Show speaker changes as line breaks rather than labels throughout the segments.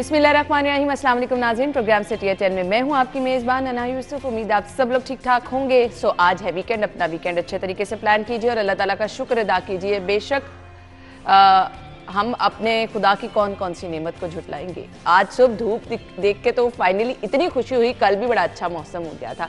बिस्मिल्लाहिर्रहमानिर्रहीम। अस्सलाम वालेकुम नाज़रीन, प्रोग्राम सिटी 10 में मैं हूं आपकी मेज़बान अना यूसुफ। उम्मीद आप सब लोग ठीक ठाक होंगे। आज है वीकेंड, अपना वीकेंड अच्छे तरीके से प्लान कीजिए और अल्लाह ताला का शुक्र अदा कीजिए। बेशक हम अपने खुदा की कौन कौन सी नेमत को झुटलाएंगे। आज सुबह धूप देख के तो फाइनली इतनी खुशी हुई, कल भी बड़ा अच्छा मौसम हो गया था।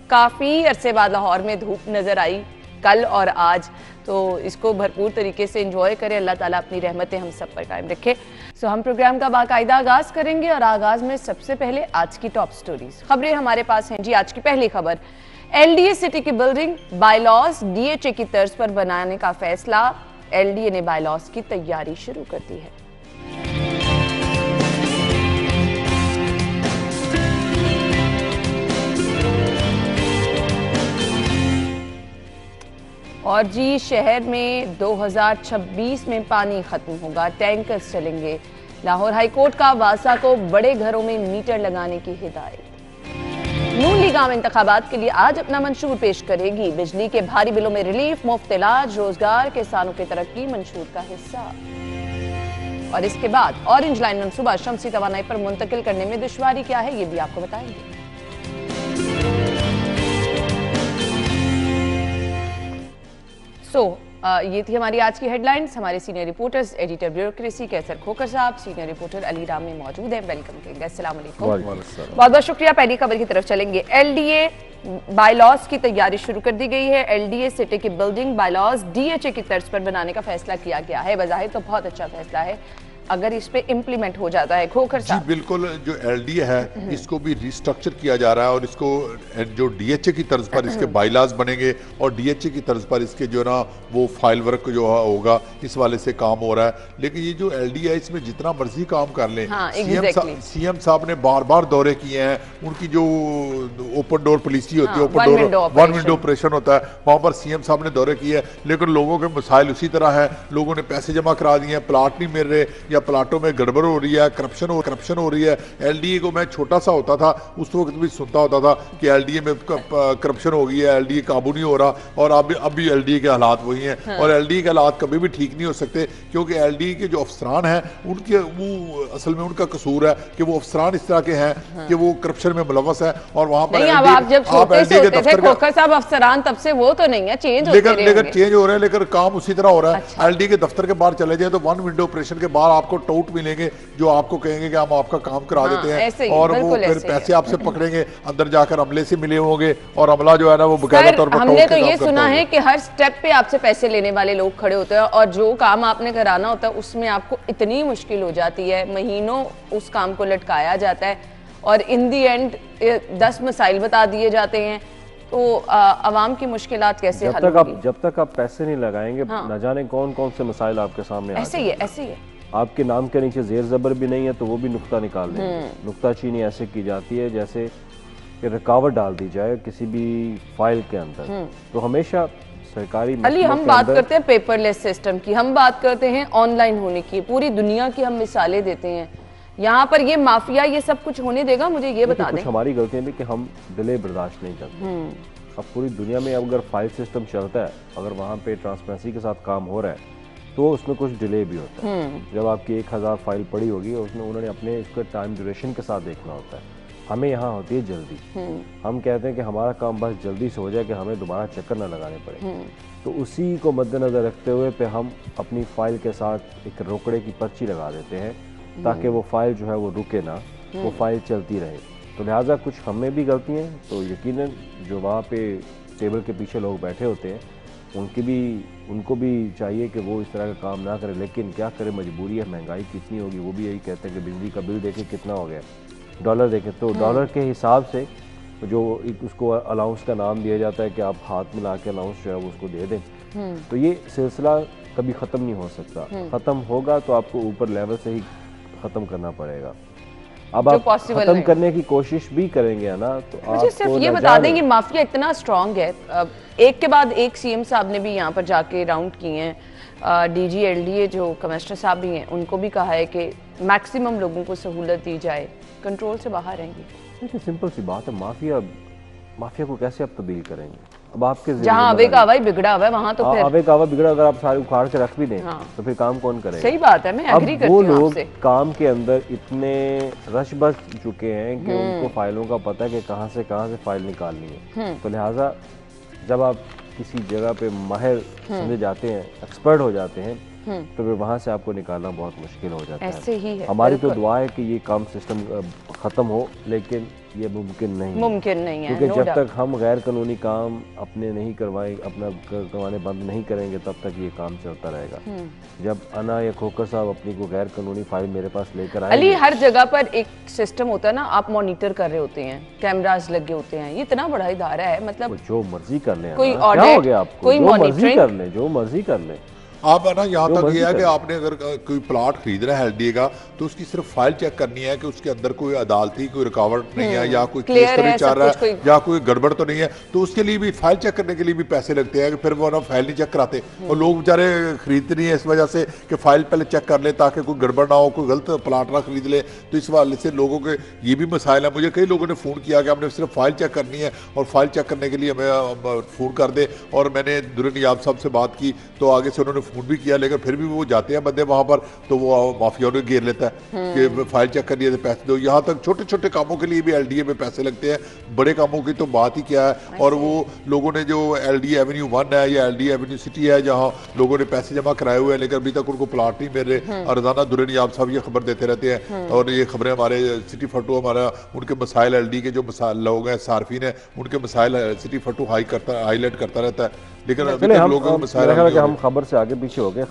काफ़ी अरसे बाद लाहौर में धूप नज़र आई कल और आज, तो इसको भरपूर तरीके से एंजॉय करें। अल्लाह ताला अपनी रहमतें हम सब पर कायम रखे। हम प्रोग्राम का बाकायदा आगाज़ करेंगे और आगाज़ में सबसे पहले आज की टॉप स्टोरीज खबरें हमारे पास हैं। जी, आज की पहली खबर, एलडीए सिटी की बिल्डिंग बायलॉज डीएचए की तर्ज पर बनाने का फैसला। एलडीए ने बायलॉज की तैयारी शुरू कर दी है। और जी, शहर में 2026 में पानी खत्म होगा, टैंकर्स चलेंगे। लाहौर हाईकोर्ट का वासा को बड़े घरों में मीटर लगाने की हिदायत। नून लीग आम इंतखाबात के लिए आज अपना मंशूर पेश करेगी। बिजली के भारी बिलों में रिलीफ, मुफ्त इलाज, रोजगार, किसानों की तरक्की मंशूर का हिस्सा। और इसके बाद ऑरेंज लाइन मंसूबा शमसी तवानाई पर मुंतकिल करने में दुश्वारी क्या है, ये भी आपको बताएंगे। ये थी हमारी आज की हेडलाइंस। हमारे सीनियर रिपोर्टर्स, एडिटर ब्यूरोक्रेसी कैसर खोकर साहब, सीनियर रिपोर्टर अली राम में मौजूद हैं। वेलकम करेंगे। अस्सलाम वालेकुम। बहुत बहुत शुक्रिया। पहली खबर की तरफ चलेंगे। एलडीए बायलॉज की तैयारी शुरू कर दी गई है। एलडीए सिटी की बिल्डिंग बायलॉज डीएचए की तर्ज पर बनाने का फैसला किया गया है। बज़ाहिर तो बहुत अच्छा फैसला है अगर इस पे इम्प्लीमेंट हो जाता है। खोखर साहब।
जी बिल्कुल, जो एलडीए है इसको भी रिस्ट्रक्चर किया जा रहा है और इसको जो डीएचए की तर्ज पर इसके बाइलाज बनेंगे और डीएचए की तर्ज पर इसके जो ना वो फाइल वर्क जो होगा, इस वाले से काम हो रहा है। लेकिन ये जो एलडीए है इसमें जितना मर्जी काम कर लें, सीएम साहब ने बार बार दौरे किए हैं। उनकी जो ओपन डोर पॉलिसी होती है, open door one window operation होता है, वहां पर सीएम साहब ने दौरे किए हैं। लेकिन लोगों के मसाइल उसी तरह है। लोगों ने पैसे जमा करा दिए हैं, प्लाट नहीं मिल रहे या प्लाटों में गड़बड़ हो रही है, करप्शन हो रही है। एलडीए को मैं छोटा सा होता था उस वक्त भी सुनता होता था कि एलडीए में करप्शन हो गई है, एलडीए काबू नहीं हो रहा, और अब भी एलडीए के हालात वही हैं। और एलडीए के हालात कभी भी ठीक नहीं हो सकते, क्योंकि एलडीए के जो अफसरान हैं उनके वो असल में उनका कसूर है कि वो अफसरान इस तरह के हैं कि वो करप्शन में मुलव्वस है। और वहां पर
अफसरान तब से वो तो नहीं है,
लेकिन चेंज हो रहे हैं, लेकिन काम उसी तरह हो रहा है। एलडीए के दफ्तर के बाहर चले जाए तो वन विंडो ऑपरेशन के बाद आपको टूट मिलेंगे जो आपको कहेंगे कि हम आपका काम करा देते हैं, और वो फिर पैसे आपसे पकड़ेंगे, अंदर जाकर अमले से मिले होंगे और अमला जो है ना वो बकायदा तौर पर
हमने तो ये सुना है कि हर स्टेप पे आपसे पैसे लेने वाले लोग खड़े होते हैं और जो काम आपने कराना होता है उसमें आपको इतनी मुश्किल हो जाती है, महीनों उस काम को लटकाया जाता है और इन दी एंड 10 मसाइल बता दिए जाते हैं। तो आवाम की मुश्किलात कैसे हल होगी?
जब तक आप पैसे नहीं लगाएंगे, न जाने कौन कौन से मसाइल आपके सामने
ऐसे ही है।
आपके नाम के नीचे जेर जबर भी नहीं है तो वो भी नुक्ता निकाल देंगे। नुक्ताचीनी ऐसे की जाती है जैसे कि रुकावट डाल दी जाए किसी भी फाइल के अंदर। तो हमेशा सरकारी
अली, हम बात करते हैं पेपरलेस सिस्टम की, हम बात करते हैं ऑनलाइन होने की, पूरी दुनिया की हम मिसालें देते हैं। यहाँ पर ये माफिया ये सब कुछ होने देगा? मुझे ये बता दें।
हमारी गलतियां भी कि हम डिले बर्दाश्त नहीं करते। अब पूरी दुनिया में अगर फाइल सिस्टम चलता है, अगर वहाँ पे ट्रांसपेरेंसी के साथ काम हो रहा है तो उसमें कुछ डिले भी होता है। जब आपकी 1000 फाइल पड़ी होगी और उसमें उन्होंने अपने इसको टाइम ड्यूरेशन के साथ देखना होता है। हमें यहाँ होती है जल्दी। हम कहते हैं कि हमारा काम बस जल्दी से हो जाए कि हमें दोबारा चक्कर ना लगाने पड़े। तो उसी को मद्देनजर रखते हुए पे हम अपनी फाइल के साथ एक रोकड़े की पर्ची लगा देते हैं ताकि वो फाइल जो है वो रुके ना, वो फाइल चलती रहे। तो लिहाजा कुछ हमें भी गलती हैं, तो यकीनन जो वहाँ पे टेबल के पीछे लोग बैठे होते हैं उनको भी चाहिए कि वो इस तरह का काम ना करें। लेकिन क्या करें, मजबूरी है। महंगाई कितनी होगी वो भी यही कहते हैं कि बिजली का बिल देखें कितना हो गया, डॉलर देखें तो डॉलर के हिसाब से जो उसको अलाउंस का नाम दिया जाता है कि आप हाथ मिला के अलाउंस जो है वो उसको दे दें। तो ये सिलसिला कभी ख़त्म नहीं हो सकता। ख़त्म होगा तो आपको ऊपर लेवल से ही ख़त्म करना पड़ेगा। अब आप खत्म करने की कोशिश भी करेंगे ना, तो
मुझे सिर्फ ये बता दें कि माफिया इतना स्ट्रांग है। एक के बाद एक सीएम साहब ने भी यहाँ पर जाके राउंड किए हैं। डीजी एलडीए जो कमिश्नर साहब भी हैं उनको भी कहा है कि मैक्सिमम लोगों को सहूलत दी जाए, कंट्रोल से बाहर रहेंगी।
देखिए सिंपल सी बात है, माफिया को कैसे आप तब्दील करेंगे? अब आपके
जहाँ आवे का हवा ही बिगड़ा हुआ है वहां तो फिर
आवे का हवा बिगड़ा, अगर आप सारे उखाड़ के रख भी दें
हाँ।
तो फिर काम कौन करेगा?
सही बात है, मैं एग्री करती
वो
हूँ
लोग
आपसे।
काम के अंदर इतने रश बस चुके हैं कि उनको फाइलों का पता है कि कहाँ से फाइल निकालनी है। तो लिहाजा जब आप किसी जगह पे माहिर समझे जाते हैं, एक्सपर्ट हो जाते हैं, तो फिर वहाँ से आपको निकालना बहुत मुश्किल हो जाता है।
ऐसे ही है,
हमारी तो दुआ है कि ये काम सिस्टम ख़त्म हो, लेकिन ये मुमकिन नहीं है,
है,
क्योंकि जब तक हम गैर कानूनी काम अपने नहीं करवाए, अपना करवाने बंद नहीं करेंगे, तब तक ये काम चलता रहेगा। जब अना या खोकर साहब अपनी को गैर कानूनी फाइल मेरे पास लेकर आए,
अली हर जगह पर एक सिस्टम होता है ना, आप मॉनिटर कर रहे होते हैं, कैमरास लगे होते हैं, ये इतना बड़ा इदारा है, मतलब
जो मर्जी कर ले,
कोई
क्या हो गया आपको,
कोई
जो मर्जी कर ले, जो मर्जी कर ले।
आप है ना, यहाँ तक ये है कि आपने अगर कोई प्लाट खरीद रहा है एलडीए का, तो उसकी सिर्फ फाइल चेक करनी है कि उसके अंदर कोई अदालती कोई रुकावट नहीं है, या कोई केस तो नहीं चल रहा है, या कोई गड़बड़ तो नहीं है। तो उसके लिए भी फाइल चेक करने के लिए भी पैसे लगते हैं, कि फिर वो ना फाइल नहीं चेक कराते, और लोग बेचारे खरीदते नहीं है इस वजह से कि फाइल पहले चेक कर ले ताकि कोई गड़बड़ ना हो, कोई गलत प्लाट ना खरीद ले। तो इस वाले से लोगों के ये भी मसाइल है। मुझे कई लोगों ने फ़ोन किया कि हमने सिर्फ फाइल चेक करनी है, और फाइल चेक करने के लिए हमें फ़ोन कर दे। और मैंने दुर्न याब साहब से बात की तो आगे से उन्होंने फ़ोन भी किया, लेकिन फिर भी वो जाते हैं बंदे वहां पर, तो वो माफियाओं ने घेर लेता है कि फाइल चेक करनी है तो पैसे दो। यहाँ तक छोटे छोटे कामों के लिए भी एलडीए में पैसे लगते हैं, बड़े कामों की तो बात ही क्या है। और वो लोगों ने जो एलडीए एवेन्यू 1 है या एलडीए एवेन्यू सिटी है, जहाँ लोगों ने पैसे जमा कराए हुए हैं, लेकिन अभी तक उनको प्लाट नहीं मिल रहे। और रोजाना दुर्न याब साहब ये खबर देते रहते हैं, और ये खबरें हमारे सिटी फटू, हमारा उनके मसाइल एलडी के जो लोग हैं, सार्फिन है, उनके मसाइल सिटी फटू हाईलाइट करता रहता है। लेकिन अभी तक लोगों के मसाइल,
हम खबर से आगे पीछे हो गए।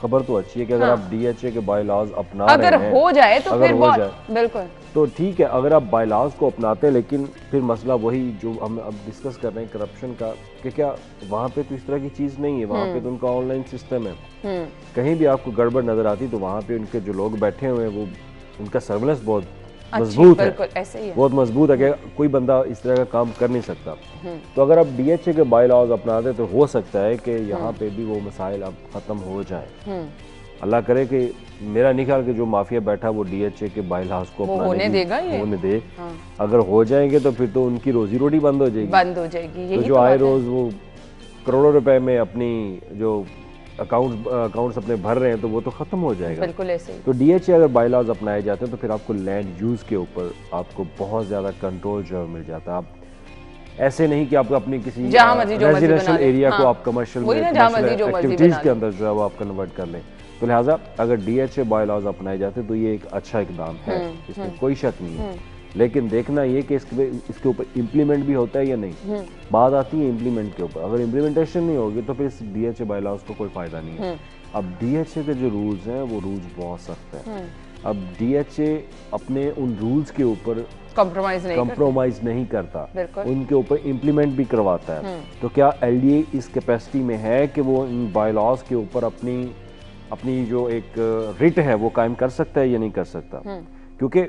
खबर तो अच्छी है कि अगर आप डीएचए के बायलॉज अपना
अगर
रहे हैं,
हो जाए तो
अगर
फिर
हो जाए
बिल्कुल
तो ठीक है। अगर आप बायलॉज को अपनाते हैं, लेकिन फिर मसला वही जो हम अब डिस्कस कर रहे हैं करप्शन का, कि क्या वहाँ पे तो इस तरह की चीज़ नहीं है, वहाँ पे तो उनका ऑनलाइन सिस्टम है। कहीं भी आपको गड़बड़ नजर आती तो वहाँ पे उनके जो लोग बैठे हुए हैं, वो उनका सर्विलेंस बहुत मजबूत है,
ऐसे ही है।
बहुत मजबूत है कि कोई बंदा इस तरह का काम कर नहीं सकता। तो अगर आप डीएचए के बायलॉज अपनाते तो हो सकता है कि यहाँ पे भी वो मसाइल अब खत्म हो जाए। अल्लाह करे कि मेरा नहीं ख्याल कि जो माफिया बैठा वो डीएचए के बायलॉज को
होने देगा,
होने दे। अगर हो जाएंगे तो फिर तो उनकी रोजी रोटी बंद हो जाएगी। तो जो आए रोज वो करोड़ों रुपए में अपनी जो अकाउंट्स अपने भर रहे हैं, तो वो तो खत्म हो जाएगा।
बिल्कुल ऐसे ही।
तो डीएचए अगर बायलॉज अपनाए जाते हैं तो फिर आपको लैंड यूज के ऊपर आपको बहुत ज्यादा कंट्रोल जो है मिल जाता है। आप ऐसे नहीं कि आपको अपनी किसी रेजिडेंशियल एरिया को आप कमर्शियल एक्टिविटीज के अंदर जो है वो आप कन्वर्ट कर लें। तो लिहाजा अगर डीएचए बायलॉज अपनाए जाते तो ये एक अच्छा इकदाम है, इसमें कोई शक नहीं है। लेकिन देखना ये कि इसके ऊपर इम्प्लीमेंट भी होता है या नहीं। बात आती है इम्प्लीमेंट के ऊपर, अगर इम्प्लीमेंटेशन नहीं होगी तो फिर इस डीएचए बायलॉज को कोई फायदा नहीं है। अब डीएचए के जो रूल्स हैं वो रूल्स बहुत सख्त हैं। अब डीएचए अपने उन रूल्स के ऊपर कंप्रोमाइज नहीं करता, उनके ऊपर इम्प्लीमेंट भी करवाता है। तो क्या एलडीए इस कैपेसिटी में है कि वो इन बायलॉज के ऊपर अपनी जो एक रिट है वो कायम कर सकता है या नहीं कर सकता? क्योंकि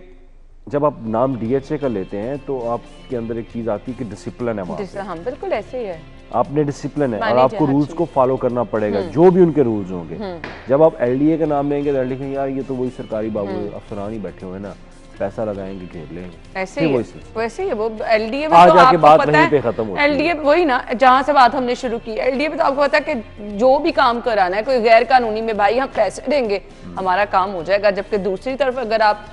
जब आप नाम डीएचए का लेते हैं तो आपके अंदर एक चीज आती है कि डिसिप्लिन है वहाँ।
हाँ, बिल्कुल ऐसे ही है।
आपने डिसिप्लिन है और आपको रूल्स को फॉलो करना पड़ेगा, जो भी उनके रूल्स होंगे। जब आप एलडीए का नाम लेंगे तो एलडीए यार ये तो वही सरकारी बाबू अफसरान ही बैठे हुए हैं ना, पैसा लगाएंगे घेर लेंगे,
ऐसे ही वैसे ही वो एलडीए में
तो आपको पता है खत्म होती है।
एलडीए वही ना, जहाँ से बात हमने शुरू की, एलडीए में तो आपको पता है कि जो भी काम कराना है कोई गैर कानूनी में, भाई हम पैसे देंगे हमारा काम हो जाएगा। जबकि दूसरी तरफ अगर आप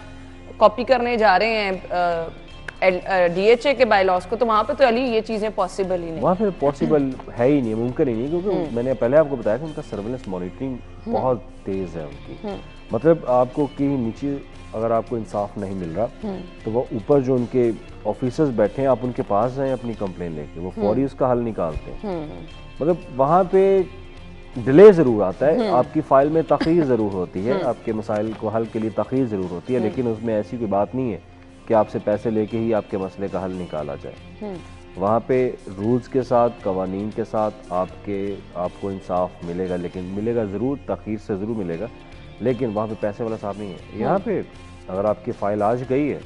कॉपी करने जा रहे हैं डीएचए के बायलॉज को, तो वहाँ पे तो अली ये चीजें पॉसिबल ही नहीं,
वहाँ पे पॉसिबल है ही नहीं, मुमकिन ही नहीं। क्योंकि मैंने पहले आपको बताया कि उनका सर्विलेंस मॉनिटरिंग बहुत तेज है उनकी। मतलब आपको कि नीचे अगर आपको इंसाफ नहीं मिल रहा तो वो ऊपर जो उनके ऑफिसर्स बैठे हैं, आप उनके पास जाएं अपनी कंप्लेन लेके, वो फौरी उसका हल निकालते हैं। मतलब वहाँ पे डिले ज़रूर आता है, आपकी फ़ाइल में तख़ीर ज़रूर होती है, आपके मसाइल को हल के लिए तख़ीर ज़रूर होती है, लेकिन उसमें ऐसी कोई बात नहीं है कि आपसे पैसे लेके ही आपके मसले का हल निकाला जाए। वहाँ पे रूल्स के साथ, कवानीन के साथ आपको इंसाफ मिलेगा, लेकिन मिलेगा ज़रूर, तख़ीर से ज़रूर मिलेगा, लेकिन वहाँ पे पैसे वाला साहब नहीं है। यहाँ पे अगर आपकी फ़ाइल आज गई है,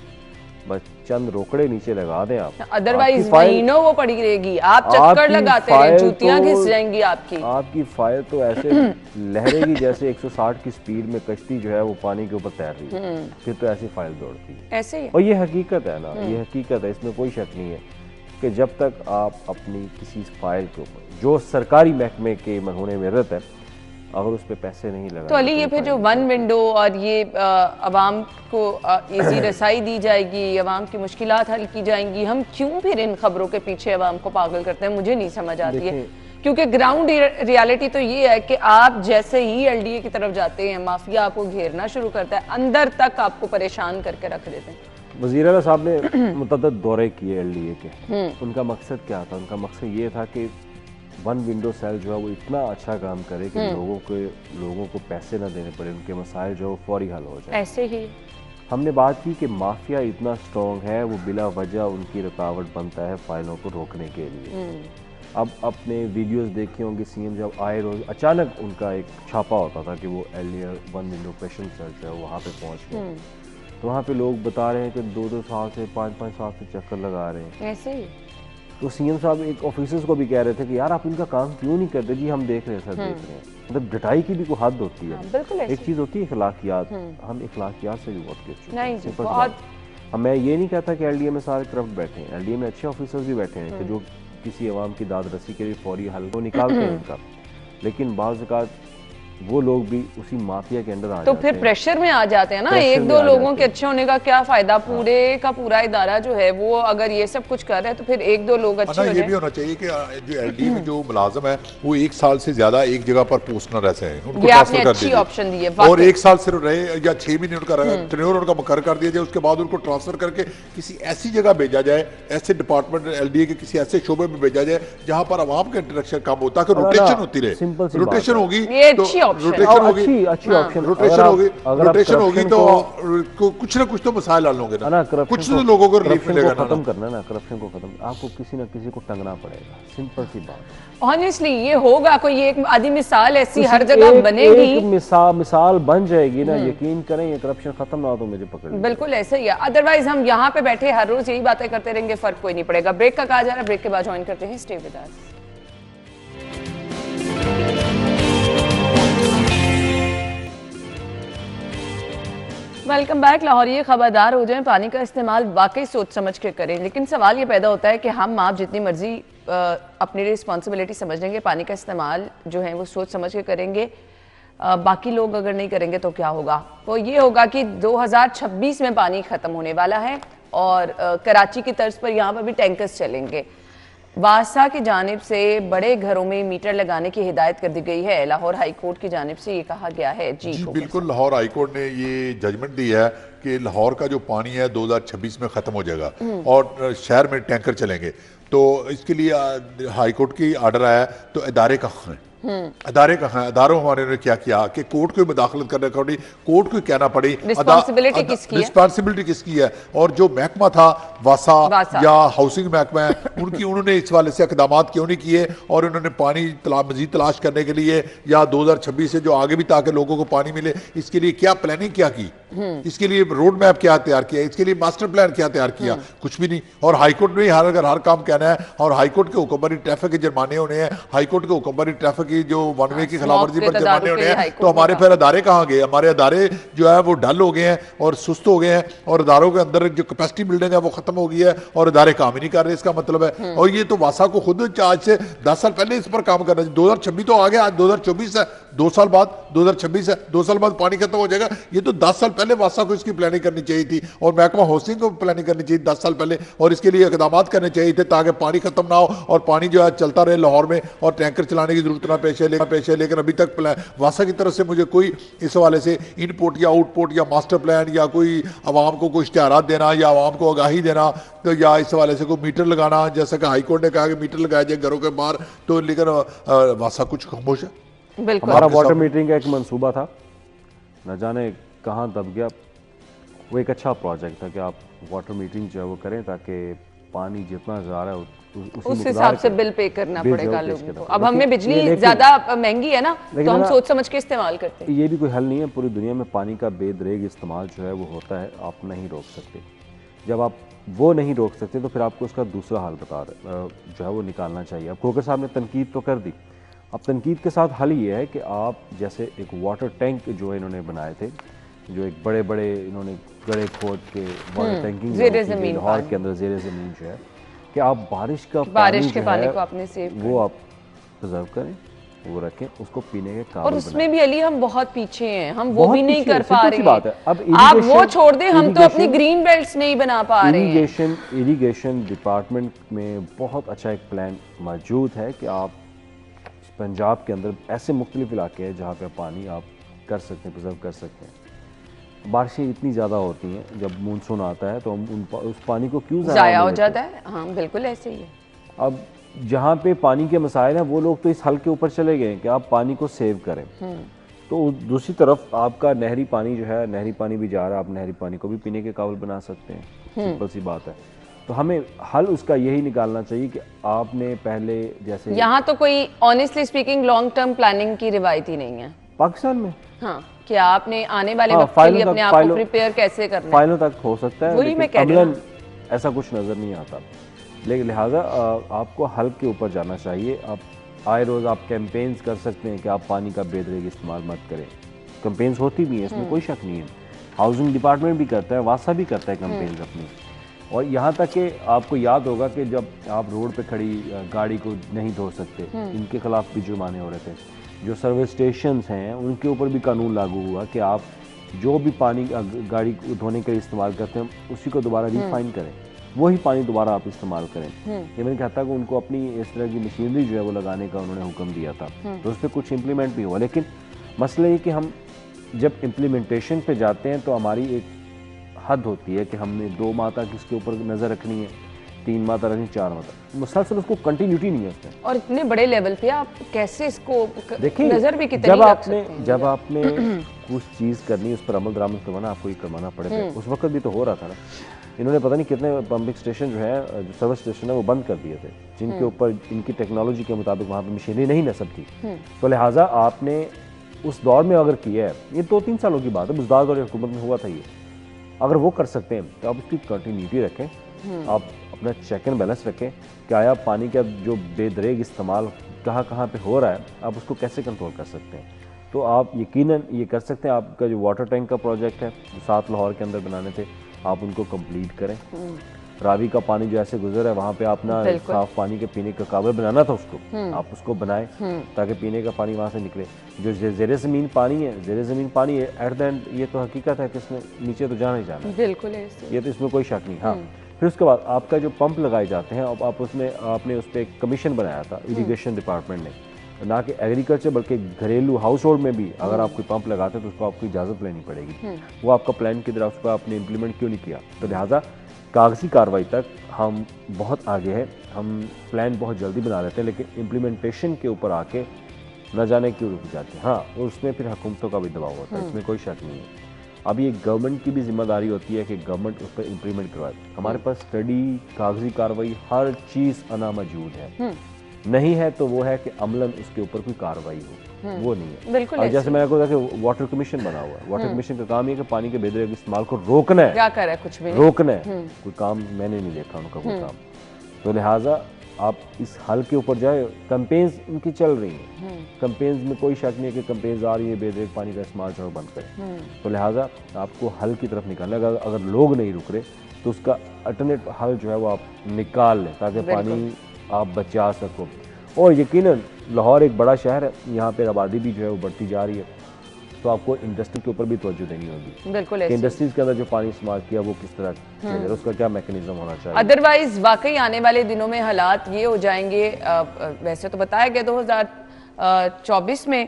बस चंद रोकड़े नीचे लगा दें आप,
अदरवाइज महीनों वो पड़ी रहेगी, आप चक्कर लगाते रहे, जूतियां घिस जाएंगी आपकी फाइल
तो ऐसे लहरेगी जैसे 160 की स्पीड में कश्ती जो है वो पानी के ऊपर तैर रही है। फिर तो ऐसी फाइल दौड़ती है,
ऐसे ही।
और ये हकीकत है ना, ये हकीकत है, इसमें कोई शक नहीं है। कि जब तक आप अपनी किसी फाइल के ऊपर जो सरकारी महकमे के होने में रहता है, अगर उस पर पैसे नहीं लगा
तो अली ये फिर जो वन विंडो और ये अवाम को इजी रसाई दी जाएगी, अवाम की मुश्किलात हल की जाएंगी, हम क्यों फिर इन खबरों के पीछे अवाम को पागल करते हैं, मुझे नहीं समझ आती है। क्योंकि ग्राउंड रियलिटी तो ये है कि आप जैसे ही एलडीए की तरफ जाते हैं, माफिया आपको घेरना शुरू करता है, अंदर तक आपको परेशान करके रख देते हैं।
वज़ीर आला साहब ने मुतअद्दिद दौरे किए एलडीए के, उनका मकसद क्या था? उनका मकसद ये था कि वन विंडो सेल जो है वो इतना अच्छा काम करे कि लोगों को पैसे ना देने पड़े, उनके मसाइल जो है फौरी हल हो जाए।
ऐसे ही
हमने बात की कि माफिया इतना स्ट्रॉन्ग है, वो बिला वजह उनकी रुकावट बनता है फाइलों को रोकने के लिए। अब अपने वीडियोस देखे होंगे, सीएम जब आए रोज अचानक उनका एक छापा होता था कि वो LDA one window operation cell जो है वहाँ पे पहुँच गए, तो वहाँ पे लोग बता रहे हैं कि 2-2 साल से 5-5 साल से चक्कर लगा रहे हैं।
ऐसे ही
तो सीएम साहब एक ऑफिसर्स को भी कह रहे थे कि यार आप इनका काम क्यों नहीं करते? जी हम देख रहे हैं सर, देख रहे हैं। मतलब डटाई की भी कोई हद होती है।
बिल्कुल
एक चीज़ होती है इखलाकियात, हम इखलाकियात से भी बहुत कुछ
नहीं जी, बहुत।
मैं ये नहीं कहता कि एलडीए में सारे करप्ट बैठे हैं, एलडीए में अच्छे ऑफिसर्स भी बैठे हैं कि जो किसी अवाम की दाद रसी के लिए फौरी हल को निकालते हैं उनका, लेकिन बाज़ औक़ात वो लोग भी उसी माफिया के अंदर आ
तो फिर प्रेशर में आ जाते हैं ना। एक दो लोगों के अच्छे होने का क्या फायदा? पूरे का पूरा इदारा जो है वो अगर ये सब कुछ कर रहे हैं तो फिर एक दो लोग अच्छे हो जाए।
ये भी होना चाहिए कि जो एलडीए में जो मुलाजिम है वो 1 साल से ज्यादा एक जगह पर पोस्ट न रह सके, उनको ट्रांसफर कर दीजिए
ऑप्शन दिए
और 1 साल सिर्फ रहे या 6 महीने उनका टेन्योर उनका मुकर्रर कर दिया जाए, उसके बाद उनको ट्रांसफर करके किसी ऐसी जगह भेजा जाए, ऐसे डिपार्टमेंट एलडीए के किसी ऐसे शोबे में भेजा जाए जहां पर आवाम का इंटरेक्शन कम होता है, रोटेशन होती रहे। रोटेशन होगी तो रोटेशन होगी,
अच्छी ऑप्शन
रोटेशन होगी तो कुछ ना कुछ तो मसाइल हल होंगे ना, कुछ तो लोगों को रिलीफ मिलेगा।
खत्म करना ना करप्शन को, खत्म आपको किसी ना किसी को टंगना पड़ेगा, सिंपल सी बात।
ऑनेस्टली ये होगा, कोई एक आधी मिसाल ऐसी हर जगह बनेगी,
एक मिसाल बन जाएगी ना, यकीन करें ये करप्शन खत्म ना हो तो मुझे पकड़
बिल्कुल ऐसे ही है। अदरवाइज हम यहाँ पे बैठे हर रोज यही बातें करते रहेंगे, फर्क कोई नहीं पड़ेगा। ब्रेक का कहा जा रहा है, ब्रेक के बाद ज्वाइन करते हैं, stay with us. Welcome back. Lahore ये खबरदार हो जाएं, पानी का इस्तेमाल वाकई सोच समझ के करें। लेकिन सवाल ये पैदा होता है कि हम आप जितनी मर्जी अपनी रिस्पॉन्सिबिलिटी समझ लेंगे, पानी का इस्तेमाल जो है वो सोच समझ के करेंगे, बाकी लोग अगर नहीं करेंगे तो क्या होगा? वो ये होगा कि 2026 में पानी ख़त्म होने वाला है और कराची की तर्ज पर यहाँ पर भी टैंकर्स चलेंगे। वासा की जानिब से बड़े घरों में मीटर लगाने की हिदायत कर दी गई है। लाहौर हाई कोर्ट की जानिब से ये कहा गया है। जी
बिल्कुल, लाहौर हाई कोर्ट ने ये जजमेंट दी है कि लाहौर का जो पानी है 2026 में ख़त्म हो जाएगा और शहर में टैंकर चलेंगे। तो इसके लिए हाई कोर्ट की आर्डर आया, तो इदारे कहाँ हैं? अदारे कहाँ हैं? अदारों हमारे ने क्या किया कि कोर्ट को मुदाखलत करने का कोर्ट को कहना पड़ी, रिस्पॉन्सिबिलिटी किसकी है? और जो महकमा था वासा या हाउसिंग महकमा है, उन्होंने इस वाले से इकदाम क्यों नहीं किए? और उन्होंने पानी मजीद तलाश करने के लिए या 2026 से जो आगे भी ताकि लोगों को पानी मिले, इसके लिए क्या प्लानिंग क्या की? इसके लिए रोड मैप क्या तैयार किया? इसके लिए मास्टर प्लान क्या तैयार किया? कुछ भी नहीं। और हाईकोर्ट में अगर हर काम कहना है और हाईकोर्ट के हुक्म पर ट्रैफिक के जुर्माने होने हैं, हाईकोर्ट के हुक्म पर ट्रैफिक की जो वन वे की खिलाफवर्जी पर जुर्माने होने हैं, तो हमारे फिर अदारे कहाँ गए? हमारे अदारे जो है वो डल हो गए हैं और सुस्त हो गए हैं और अदारों के अंदर जो कैपेसिटी बिल्डिंग है वो खत्म हो गई है और अदारे काम ही नहीं कर रहे। इसका मतलब है, और ये तो वासा को खुद आज से 10 साल पहले इस पर काम करना चाहिए। 2026 तो आ गया, आज 2024 है, 2 साल बाद 2026 है, 2 साल बाद पानी खत्म हो जाएगा। ये तो 10 साल पहले वासा को इसकी प्लानिंग करनी चाहिए थी और महकमा हाउसिंग को प्लानिंग करनी चाहिए 10 साल पहले, और इसके लिए इकदाम करने चाहिए थे ताकि पानी खत्म ना हो और पानी जो है चलता रहे लाहौर में और टैंकर चलाने की जरूरत ना पेश है। लेकिन अभी तक वासा की तरफ से मुझे कोई इस हवाले से इनपुट या आउटपुट या मास्टर प्लान या कोई आवाम को कोई इश्तिहारात देना या आवाम को आगाही देना, तो या इस हवाले से कोई मीटर लगाना, जैसा कि हाईकोर्ट ने कहा कि मीटर लगाया जाए घरों के बाहर, तो लेकिन वासा कुछ खामोश है।
हमारा वाटर मीटरिंग का एक मंसूबा था, न जाने कहाँ दब गया। वो एक अच्छा प्रोजेक्ट था कि आप वाटर मीटरिंग जो है वो करें ताकि पानी जितना जा रहा है
उस हिसाब से बिल पे करना पड़ेगा लोगों को। अब हमें बिजली ज्यादा महंगी है ना, तो हम सोच समझ के इस्तेमाल करते हैं।
ये भी कोई हल नहीं है। पूरी दुनिया में पानी का बेदरेग इस्तेमाल जो है वो होता है, आप नहीं रोक सकते। जब आप वो नहीं रोक सकते तो फिर आपको उसका दूसरा हल जो है वो निकालना चाहिए। अब खोकर साहब ने तनकीद तो कर दी, अब तनकीद के साथ हल ये है कि आप जैसे एक वाटर टैंक जो इन्होंने बनाए थे, जो एक बड़े बड़े इन्होंने गड़े खोद के वाटर टैंकिंग लाहौर के अंदर ज़ेरे ज़मीन जो है कि आप बारिश के
पानी को आपने सेव
वो आप प्रिजर्व करें, वो रखें, उसको पीने के काबिल
और उसमें भी अली हम बहुत पीछे हैं, हम वो
बहुत
भी नहीं
पीछे
कर पा रहे
बात है।
हैं।
अब
आप वो छोड़ दें, हम तो अपनी ग्रीन बेल्ट्स नहीं बना पा रहे हैं।
इरिगेशन डिपार्टमेंट में बहुत अच्छा एक प्लान मौजूद है कि आप पंजाब के अंदर ऐसे मुख्तलिफ इलाके हैं जहाँ पे पानी आप कर सकते हैं, प्रिजर्व कर सकते हैं। बारिशें इतनी ज़्यादा होती हैं, जब मानसून आता है तो हम उस पानी को क्यों
ज़ाया हो जाता है। हाँ बिल्कुल ऐसे ही है।
अब जहाँ पे पानी के मसाइल हैं वो लोग तो इस हल के ऊपर चले गए कि आप पानी को सेव करें, तो दूसरी तरफ आपका नहरी पानी जो है, नहरी पानी भी जा रहा है, आप नहरी पानी को भी पीने के काबिल बना सकते हैं। सिंपल सी बात है। तो हमें हल उसका यही निकालना चाहिए कि आपने पहले जैसे
यहाँ तो कोई honestly speaking long term planning की रिवायत ही नहीं है
पाकिस्तान में।
हाँ, कि आपने आने वाले वक्त के लिए अपने आप को प्रिपेयर कैसे करना है,
फाइलों तक हो सकता है,
वही मैं कह रही हूँ।
ऐसा कुछ नजर नहीं आता। लेकिन लिहाजा आपको हल के ऊपर जाना चाहिए। आप आए रोज़ आप कैंपेन्स कर सकते हैं कि आप पानी का बेदरेग इस्तेमाल मत करें। कैंपेन्स होती भी हैं, इसमें कोई शक नहीं है। हाउसिंग डिपार्टमेंट भी करता है, वासा भी करता है कैंपेन्स अपनी। और यहाँ तक कि आपको याद होगा कि जब आप रोड पे खड़ी गाड़ी को नहीं धो सकते, इनके खिलाफ भी जुर्माने हो रहे थे। जो सर्विस स्टेशंस हैं उनके ऊपर भी कानून लागू हुआ कि आप जो भी पानी गाड़ी धोने के लिए इस्तेमाल करते हैं उसी को दोबारा रिफाइन करें, वही पानी दोबारा आप इस्तेमाल करें। ये मैंने कहा था कि उनको अपनी इस तरह की मशीनरी जो है वो लगाने का उन्होंने हुक्म दिया था, तो उस पर कुछ इम्प्लीमेंट भी हुआ। लेकिन मसला ये कि हम जब इम्प्लीमेंटेशन पे जाते हैं तो हमारी एक हद होती है कि हमने 2 माह तक इसके ऊपर नज़र रखनी है, 3 माह तक रखनी, 4 माह तक, मुसलसल उसको कंटिन्यूटी नहीं है उसमें।
और इतने बड़े लेवल पे आप कैसे इसको
देखिए,
नजर भी कितनी रख सकते हैं।
जब आपने कुछ चीज़ करनी, उस पर अमल दरामद करवाना, आपको ये करवाना पड़ेगा। उस वक्त भी तो हो रहा था ना, इन्होंने पता नहीं कितने पंपिंग स्टेशन जो है, जो सर्विस स्टेशन है, वो बंद कर दिए थे, जिनके ऊपर इनकी टेक्नोलॉजी के मुताबिक वहाँ पर मशीनरी नहीं नस्ब थी। तो लिहाजा आपने उस दौर में अगर किया है, ये 2-3 सालों की बात है, बुज़दार दौर हुकूमत में हुआ था ये, अगर वो कर सकते हैं तो आप उसकी कंटिन्यूटी रखें, आप अपना चेक एंड बैलेंस रखें कि आया पानी का जो बेदरेग इस्तेमाल कहाँ कहाँ पे हो रहा है, आप उसको कैसे कंट्रोल कर सकते हैं। तो आप यकीनन ये कर सकते हैं। आपका जो वाटर टैंक का प्रोजेक्ट है, जो 7 लाहौर के अंदर बनाने थे, आप उनको कंप्लीट करें। रावी का पानी जो ऐसे गुजर है, वहाँ पे अपना साफ पानी के पीने का काबिल बनाना था उसको, आप उसको बनाएं ताकि पीने का पानी वहाँ से निकले। जो ज़ेरे ज़मीन पानी है, ज़ेरे ज़मीन पानी है, एट द एंड ये तो हकीकत है कि इसमें नीचे तो जाना ही जाना है,
बिल्कुल
ये तो इसमें कोई शक नहीं। हाँ, फिर उसके बाद आपका जो पंप लगाए जाते हैं, अब आप उसमें आपने उस पर एक कमीशन बनाया था इरीगेशन डिपार्टमेंट ने, ना कि एग्रीकल्चर बल्कि घरेलू हाउस होल्ड में भी अगर आप कोई पंप लगाते हैं तो उसको आपको इजाज़त लेनी पड़ेगी। वो आपका प्लान की तरफ पर आपने इम्प्लीमेंट क्यों नहीं किया? तो लिहाजा कागजी कार्रवाई तक हम बहुत आगे हैं। हम प्लान बहुत जल्दी बना लेते हैं, लेकिन इम्प्लीमेंटेशन के ऊपर आके न जाने क्यों रुक जाते हैं। हाँ, और उसमें फिर हुकूमतों का भी दबाव होता है, इसमें कोई शक नहीं है। अब ये गवर्नमेंट की भी जिम्मेदारी होती है कि गवर्नमेंट उस पर इम्प्लीमेंट करवाए। हमारे पास स्टडी, कागजी कार्रवाई, हर चीज़ अना मौजूद है। नहीं है तो वो है कि अमलन उसके ऊपर कोई कार्रवाई हो, वो नहीं है।
बिल्कुल।
और जैसे मैंने कहा कि वाटर कमीशन बना हुआ है, वाटर कमीशन का काम ये कि पानी के बेदरेग इस्तेमाल को रोकना है।
क्या कर है? कुछ भी नहीं
रोकना है, कोई काम मैंने नहीं देखा उनका कोई काम। तो लिहाजा आप इस हल के ऊपर जाए। कैंपेन्स इनकी चल रही हैं, कैंपेन्स में कोई शक नहीं है कि कैंपेन्स आ रही है बेदरेग पानी का इस्तेमाल जो बंद करें। तो लिहाजा आपको हल की तरफ निकालना है। अगर लोग नहीं रुक रहे तो उसका अल्टरनेट हल जो है वो आप निकाल लें ताकि पानी आप बचा सको। और यकीनन लाहौर एक बड़ा शहर है, यहाँ पे आबादी भी जो है वो बढ़ती जा रही है, तो आपको इंडस्ट्री के ऊपर भी तवज्जो देनी होगी।
बिल्कुल।
इंडस्ट्रीज के अंदर जो पानी इस्तेमाल किया वो किस तरह किया जाए, उसका क्या मैकेनिज्म होना चाहिए।
अदरवाइज वाकई आने वाले दिनों में हालात ये हो जाएंगे। वैसे तो बताया गया 2024 में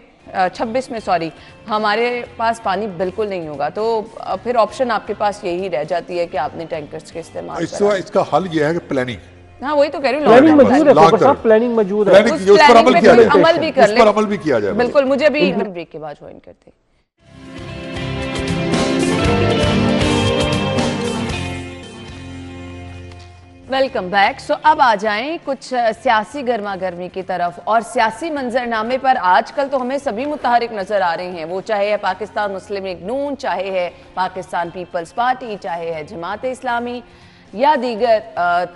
26 में सॉरी, हमारे पास पानी बिल्कुल नहीं होगा, तो फिर ऑप्शन आपके पास यही रह जाती है कि आपने टैंकर्स के इस्तेमाल।
इसका हल यह है कि प्लानिंग।
हाँ, वही तो कह रही हूँ,
प्लानिंग मौजूद है, प्लानिंग मौजूद है,
उस पर अमल किया जाए।
बिल्कुल। मुझे अभी ब्रेक के बाद ज्वाइन करते हैं। Welcome back. सो अब आ जाएं कुछ सियासी गर्मा गर्मी की तरफ। और सियासी मंजरनामे पर आजकल तो हमें सभी मुतहरिक नजर आ रहे हैं, वो चाहे है पाकिस्तान मुस्लिम लीग नून, चाहे है पाकिस्तान पीपल्स पार्टी, चाहे है जमात इस्लामी या दीगर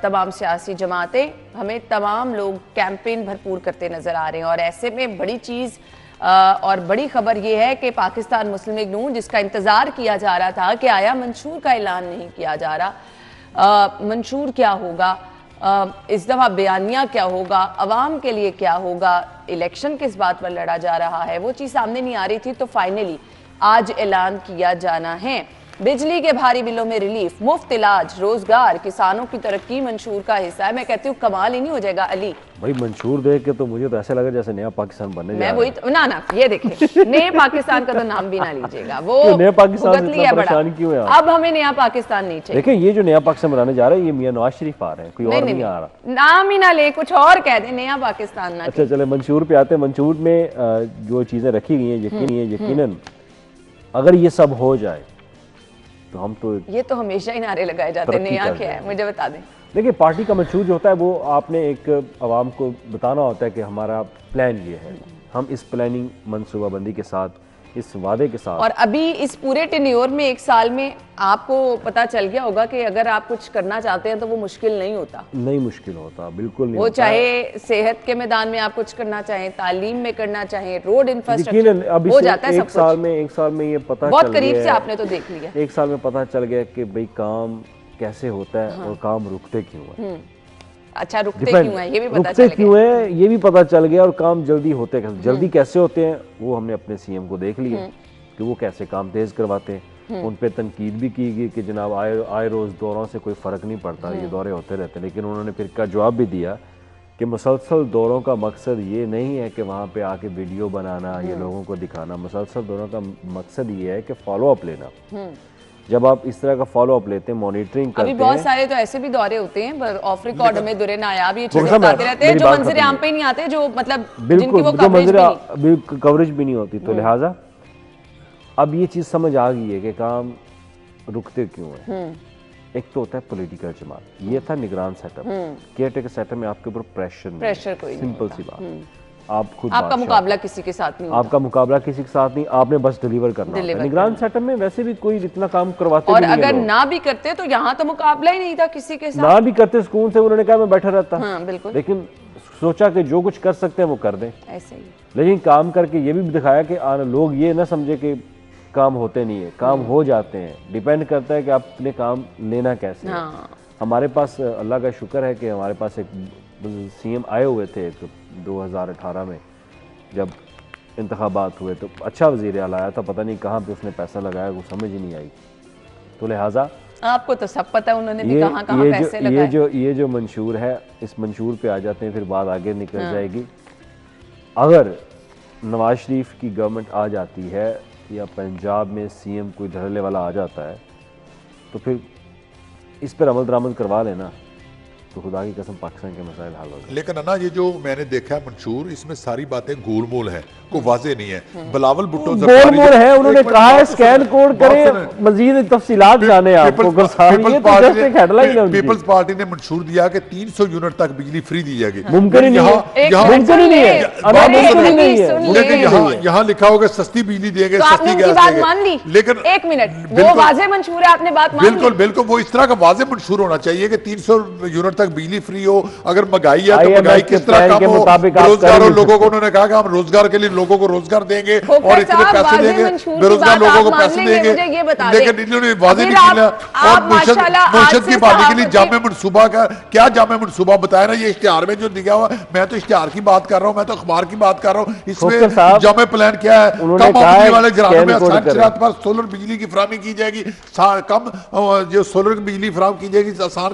तमाम सियासी जमातें। हमें तमाम लोग कैंपेन भरपूर करते नजर आ रहे हैं। और ऐसे में बड़ी चीज़ और बड़ी खबर यह है कि पाकिस्तान मुस्लिम लीग नून, जिसका इंतजार किया जा रहा था कि आया मंशूर का ऐलान नहीं किया जा रहा। मंशूर क्या होगा, इस दफा बयानिया क्या होगा, अवाम के लिए क्या होगा, इलेक्शन किस बात पर लड़ा जा रहा है, वो चीज सामने नहीं आ रही थी। तो फाइनली आज ऐलान किया जाना है। बिजली के भारी बिलों में रिलीफ, मुफ्त इलाज, रोजगार, किसानों की तरक्की मंशूर का हिस्सा है। मैं कहती हूँ कमाल ही नहीं हो जाएगा अली
भाई। मंशूर देख के तो मुझे तो ऐसा लगा जैसे नया पाकिस्तान बनने जा
मैं
रहा
वही
है।
ना ये देखे नए पाकिस्तान का तो नाम भी ना लीजिएगा, वो
नया पाकिस्तान
भुगत लिया
इतना
बड़ा।
परेशान क्यों है आप?
अब हमें नया पाकिस्तान नहीं चाहिए।
देखिए ये जो नया पाकिस्तान बनाने जा रहे हैं, ये मियां नवाज शरीफ आ रहे हैं, कोई और नहीं आ रहा।
नाम ही ना ले, कुछ और कह दे, नया पाकिस्तान ना।
अच्छा चले मंशूर पे आते हैं। मंशूर में जो चीजें रखी गई हैं, यकीनन अगर ये सब हो जाए तो हम तो
ये तो हमेशा ही नारे लगाए जाते हैं, नया क्या है मुझे बता दें।
देखिए पार्टी का मंशूर जो होता है वो आपने एक आवाम को बताना होता है कि हमारा प्लान ये है, हम इस प्लानिंग मनसूबाबंदी के साथ, इस वादे के साथ।
और अभी इस पूरे टेन्योर में 1 साल में आपको पता चल गया होगा कि अगर आप कुछ करना चाहते हैं तो वो मुश्किल नहीं होता।
नहीं मुश्किल होता, बिल्कुल नहीं
वो
होता।
चाहे सेहत के मैदान में आप कुछ करना चाहें, तालीम में करना चाहें, रोड इंफ्रास्ट्रक्चर,
अब
हो जाता है सब कुछ।
एक साल में ये पता
बहुत
चल
करीब
गया
से
है,
आपने तो देख लिया।
1 साल में पता चल गया कि भाई काम कैसे होता है और काम रुकते क्यों है।
अच्छा रुकते क्यों है ये भी पता
रुकते
चल गया।
क्यों है ये भी पता चल गया, और काम जल्दी होते कैसे, जल्दी कैसे होते हैं वो हमने अपने सीएम को देख लिया कि वो कैसे काम तेज करवाते हैं। उन पे तनकीद भी की गई कि जनाब आए रोज दौरों से कोई फर्क नहीं पड़ता, ये दौरे होते रहते हैं। लेकिन उन्होंने फिर का जवाब भी दिया कि मुसलसल दौरों का मकसद ये नहीं है कि वहाँ पे आके वीडियो बनाना, ये लोगों को दिखाना। मुसलसल दौरों का मकसद ये है कि फॉलो अप लेना। जब आप इस तरह का फॉलो अप लेते हैं, मॉनिटरिंग करते
अभी
हैं।
बहुत सारे तो ऐसे भी दौरे होते हैं पर ऑफ रिकॉर्ड में दुरे नायाब ये चीजें बताते रहते हैं जो मंजर आम पे नहीं आते, जो मतलब जिनकी वो
कवरेज भी नहीं होती। तो लिहाजा अब ये चीज समझ आ गई है कि काम रुकते क्यों है। एक तो होता है पॉलिटिकल जमात, ये था निगरान सेटअप, केयर टेकर सेटअप में आपके ऊपर प्रेशर
कोई
सिंपल सी बात, आप खुद
आपका मुकाबला किसी के साथ नहीं,
आपका मुकाबला किसी के साथ नहीं, आपने बस डिलीवर करना है। निगरान सेटअप में वैसे भी कोई इतना काम करवाते
और
भी नहीं
अगर
है।
ना भी करते तो यहाँ तो मुकाबला ही नहीं था किसी के साथ,
ना भी करते सुकून से, उन्होंने कहा मैं बैठा रहता।
बिल्कुल।
लेकिन सोचा कि जो कुछ कर सकते हैं वो कर दें,
ऐसे ही।
लेकिन काम करके ये भी दिखाया कि लोग ये ना समझे कि काम होते नहीं है, काम हो जाते हैं। डिपेंड करता है कि आपने काम लेना कैसे है। हमारे पास अल्लाह का शुक्र है कि हमारे पास एक सीएम आए हुए थे 2018 में जब इंतखाबात हुए, तो अच्छा वज़ीर आला आया था, पता नहीं कहाँ पे उसने पैसा लगाया वो समझ ही नहीं आई। तो लिहाजा
आपको तो सब पता है उन्होंने भी कहाँ पैसे लगाए।
ये जो मंशूर है, इस मंशूर पे आ जाते हैं, फिर बात आगे निकल जाएगी। अगर नवाज शरीफ की गवर्नमेंट आ जाती है या पंजाब में सीएम कोई धड़ल्ले वाला आ जाता है तो फिर इस पर अमल दरामद करवा लेना तो खुदा की कसम पाकिस्तान के मसाइल हल हो जाए।
लेकिन ना ये जो मैंने देखा है मंशूर, इसमें सारी बातें गोलमोल है, कोई वाजे नहीं है। बिलावल भुट्टो
गोलमोल है, उन्होंने कहा है स्कैन कोड करें, मजीद तफसीलात जाने आपको।
पीपल्स पार्टी ने मंशूर दिया कि 300 यूनिट तक बिजली फ्री दी जाएगी।
मुमकिन ही नहीं है।
यहाँ लिखा होगा सस्ती बिजली देंगे, सस्ती गैस देंगे। लेकिन
1 मिनट, वो वाजे मंशूर है, आपने बात मान ली।
बिल्कुल बिल्कुल, वो इस तरह का वाजे मंशूर होना चाहिए कि 300 यूनिट तक बिजली फ्री हो। अगर महंगाई है तो महंगाई किस तरह कम हो, बेरोजगार हो लोगों को, उन्होंने कहा कि हम रोजगार के लिए लोगों को रोजगार देंगे और इतने पैसे देंगे, बेरोजगार लोगों को पैसे देंगे। लेकिन इन्होंने वादे नहीं किया। और मुर्शद की बात के लिए जामे मनसूबा का क्या जामे मनसूबा बताया ना, ये इश्तिहार में जो दिया हुआ, मैं तो इश्तिहार की बात कर रहा हूँ, मैं तो अखबार की बात कर रहा हूँ। इसमें जामे प्लान क्या है? कम बिजली वाले घरानों में आसान शरात पर सोलर बिजली की फराहमी की जाएगी, कम जो सोलर बिजली फराहम की जाएगी आसान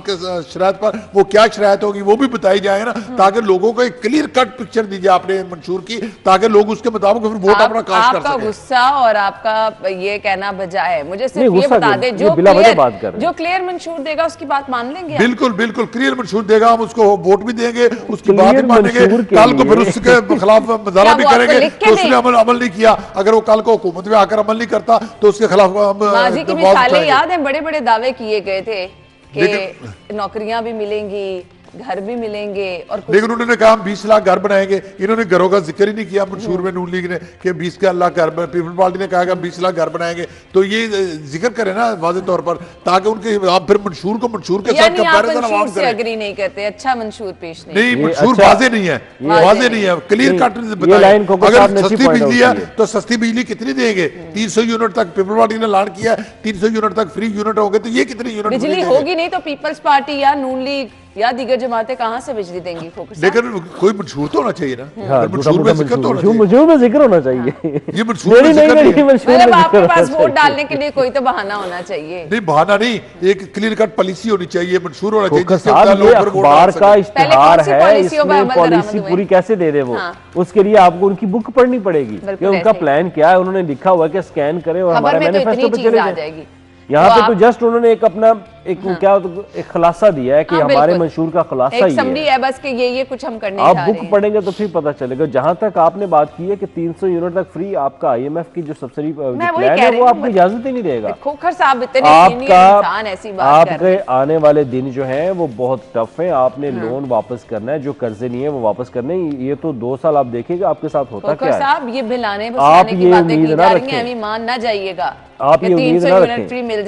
शरात पर, वो क्या शरात होगी वो भी बताई जाए ना, ताकि लोगों को एक क्लियर कट पिक्चर दी जाए अपने मंशूर की, ताकि लोग उसके मुताबिक फिर वोट अपना कास्ट कर सकें।
आपका गुस्सा और आपका ये कहना बजाय मुझे सिर्फ ये बता दे, जो क्लियर मंशूर देगा उसकी बात मान लेंगे?
बिल्कुल बिल्कुल, क्लियर मंशूर देगा, हम उसको वोट भी देंगे, उसकी बात भी मानेंगे, कल को फिर उसके खिलाफ मुजाहरा भी करेंगे तो उसने अमल नहीं किया। अगर वो कल को हुकूमत में आकर अमल नहीं करता तो उसके खिलाफ
माजी की मिसालें याद है, बड़े बड़े दावे किए गए थे कि नौकरियां भी मिलेंगी, घर भी मिलेंगे, और
लेकिन उन्होंने कहा हम 20 लाख घर बनाएंगे। इन्होंने घरों का जिक्र ही नहीं किया मंशूर में, नून लीग ने कि 20 लाख घर, पीपल पार्टी ने कहा कि हम 20 लाख घर बनाएंगे। तो ये जिक्र करें ना वाज़ेह तौर पर, ताकि उनके आप फिर मंशूर को मंशूर के साथ कंपैरिजन आवाम
से एग्री नहीं करते। अच्छा मंशूर पेश
नहीं, मंशूर वाज़ेह नहीं है, वाज़ेह नहीं है, क्लियर कट बताएं। अगर सस्ती बिजली है तो सस्ती बिजली कितनी देंगे? 300 यूनिट तक पीपल पार्टी ने ऐलान किया, 300 यूनिट तक फ्री यूनिट होंगे, तो ये कितनी यूनिट
बिजली होगी? नहीं तो पीपल्स पार्टी या नून लीग या दीगर जमातें कहाँ से बिजली देंगी खोखर साहब?
लेकिन कोई मंशूर तो होना चाहिए ना।
हाँ,
मंशूर में जिक्र तो होना चाहिए।
मंशूर में जिक्र होना चाहिए।
ये मंशूर में जिक्र नहीं है।
मतलब आपके पास वोट डालने के लिए कोई तो बहाना होना चाहिए।
नहीं बहाना नहीं, एक क्लियर कट पॉलिसी होनी चाहिए, मंशूर होना चाहिए।
खोखर
जिससे
साहब,
लोग
ये
फिर वोट
अखबार
डाल
का
सकें।
इश्तिहार है,
पॉलिसियों पर
इसमें
अमल
पॉलिसी
दरामद हुए।
पूरी कैसे दे दे वो, उसके लिए आपको उनकी बुक पढ़नी पड़ेगी कि
बिल्कुल
उनका
ऐसे ही।
प्लान क्या है। उन्होंने लिखा हुआ है कि स्कैन करें और
खबर
हमारे
में तो
मैनिफेस्टो
इतनी
पे
चीज
चले
आ
जाएं।
जाएगी।
यहाँ
तो
पे तो
आप-
जस्ट उन्होंने एक अपना एक क्या एक खुलासा दिया है कि
हाँ,
हमारे
बिल्कुल।
मंशूर का खुलासा
एक
ही
समरी
है।
है बस कि ये कुछ हम करने
आप
जा
बुक
रहे हैं।
पढ़ेंगे तो फिर पता चलेगा। जहां तक आपने बात की है कि 300 यूनिट तक फ्री, आपका आईएमएफ की जो सब्सिडी
मैं वही
प्लान
कह
है
रही
वो
हूँ,
आपको इजाजत ही नहीं देगा।
खोखर साहब इतने सीनियर इंसान ऐसी बात कर रहे
आपके आने वाले दिन जो हैं वो बहुत टफ हैं। आपने लोन वापस करना है, जो कर्जे नहीं है वो वापस करने। ये तो 2 साल आप देखिएगा आपके साथ होता
खोखर
क्या है।
साहब ये भिलाने
आप
बसाने की
ये
बातें
उम्मीद
की
ना
जा रही हैं,
रखें।
अभी मान ना जाइएगा
आप
कि
ये उम्मीद
300
ना
यूनिट
रखें।
फ्री मिल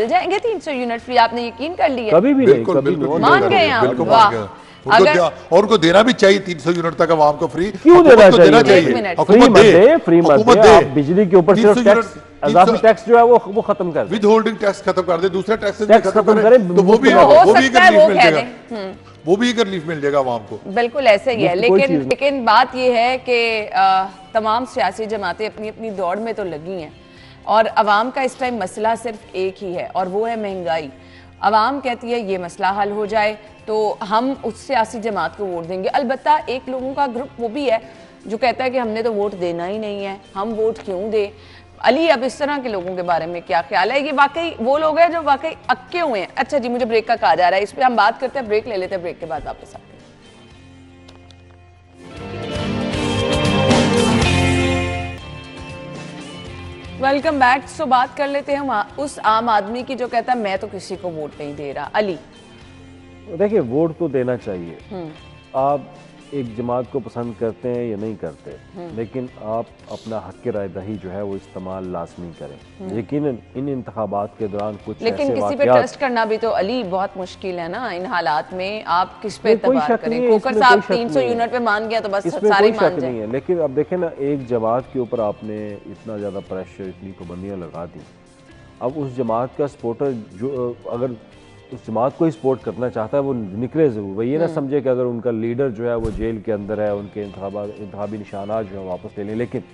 जाएंगे 300 यूनिट फ्री। आपने यकीन कर लिया?
कभी भी नहीं,
बिल्कुल
कभी
बिल्कुल
नहीं।
मान
बिल्कुल,
गए आप,
बिल्कुल
वाह।
मान गए। और उनको देना भी चाहिए 300 यूनिट तक आवाम को फ्री।
क्यों
हुकूमत
देना
को
चाहिए?
एक मिनट।
फ्री मत दे, फ्री मत
हुकूमत
दे। आप बिजली के ऊपर सिर्फ
300
टैक्स, अज़ाफ़ी टैक्स जो है वो खत्म कर दें।
विद होल्डिंग टैक्स खत्म कर दे, दूसरा टैक्स
टैक्स खत्म करें,
तो वो भी
हो
एक
सकता है
रिलीफ
वो
मिल
कह
जाएगा।
दें।
वो भी एक रिलीफ मिल जाएगा आवाम को।
बिल्कुल ऐसे ही है।
मुफ्त कोई
लेकिन
चीज़
लेकिन बात यह है कि तमाम सियासी जमातें अपनी अपनी दौड़ में तो लगी हैं और अवाम का इस टाइम मसला सिर्फ एक ही है और वो है महंगाई। अवाम कहती है ये मसला हल हो जाए तो हम उस सियासी जमात को वोट देंगे। अलबत्ता एक लोगों का ग्रुप वो भी है जो कहता है कि हमने तो वोट देना ही नहीं है, हम वोट क्यों दें। अली, अब इस तरह के लोगों के बारे में क्या ख्याल है? ये वाकई वो लोग हैं जो वाकई अक्के हुए हैं। अच्छा जी, मुझे ब्रेक का कहा जा रहा है, इस पर हम बात करते हैं, ब्रेक ले लेते हैं, ब्रेक के बाद वापस आते हैं। Welcome back. सो बात कर लेते हैं उस आम आदमी की जो कहता है मैं तो किसी को वोट नहीं दे रहा। अली,
देखिए वोट तो देना चाहिए। आप एक जमात को पसंद करते हैं या नहीं करते, लेकिन आप अपना हक राय दही जो है वो इस्तेमाल लाजमी करें। यकीनन इन इंतखाबात के दौरान कुछ
लेकिन
ऐसे
किसी पे
वाक़यात-
ट्रस्ट करना भी तो अली बहुत मुश्किल है ना इन हालात में। आप किस पे
नहीं, कोई
एतबार
शक
करें?
नहीं है,
खोखर
इसमें
साहब
कोई शक
300
नहीं है।
यूनिट पे मान गया तो बस
इसमें
सारे
कोई
मान
शक
जाए।
नहीं है। लेकिन अब देखें ना, एक जमात के ऊपर आपने इतना ज़्यादा प्रेशर, इतनी पाबंदियाँ लगा दी। अब उस जमात का सपोर्टर जो अगर उस जमात को ही सपोर्ट करना चाहता है वो निकले ज़रूर। वही ये ना समझे कि अगर उनका लीडर जो है वो जेल के अंदर है, उनके इंतखाबी निशानात जो है वापस ले लें, लेकिन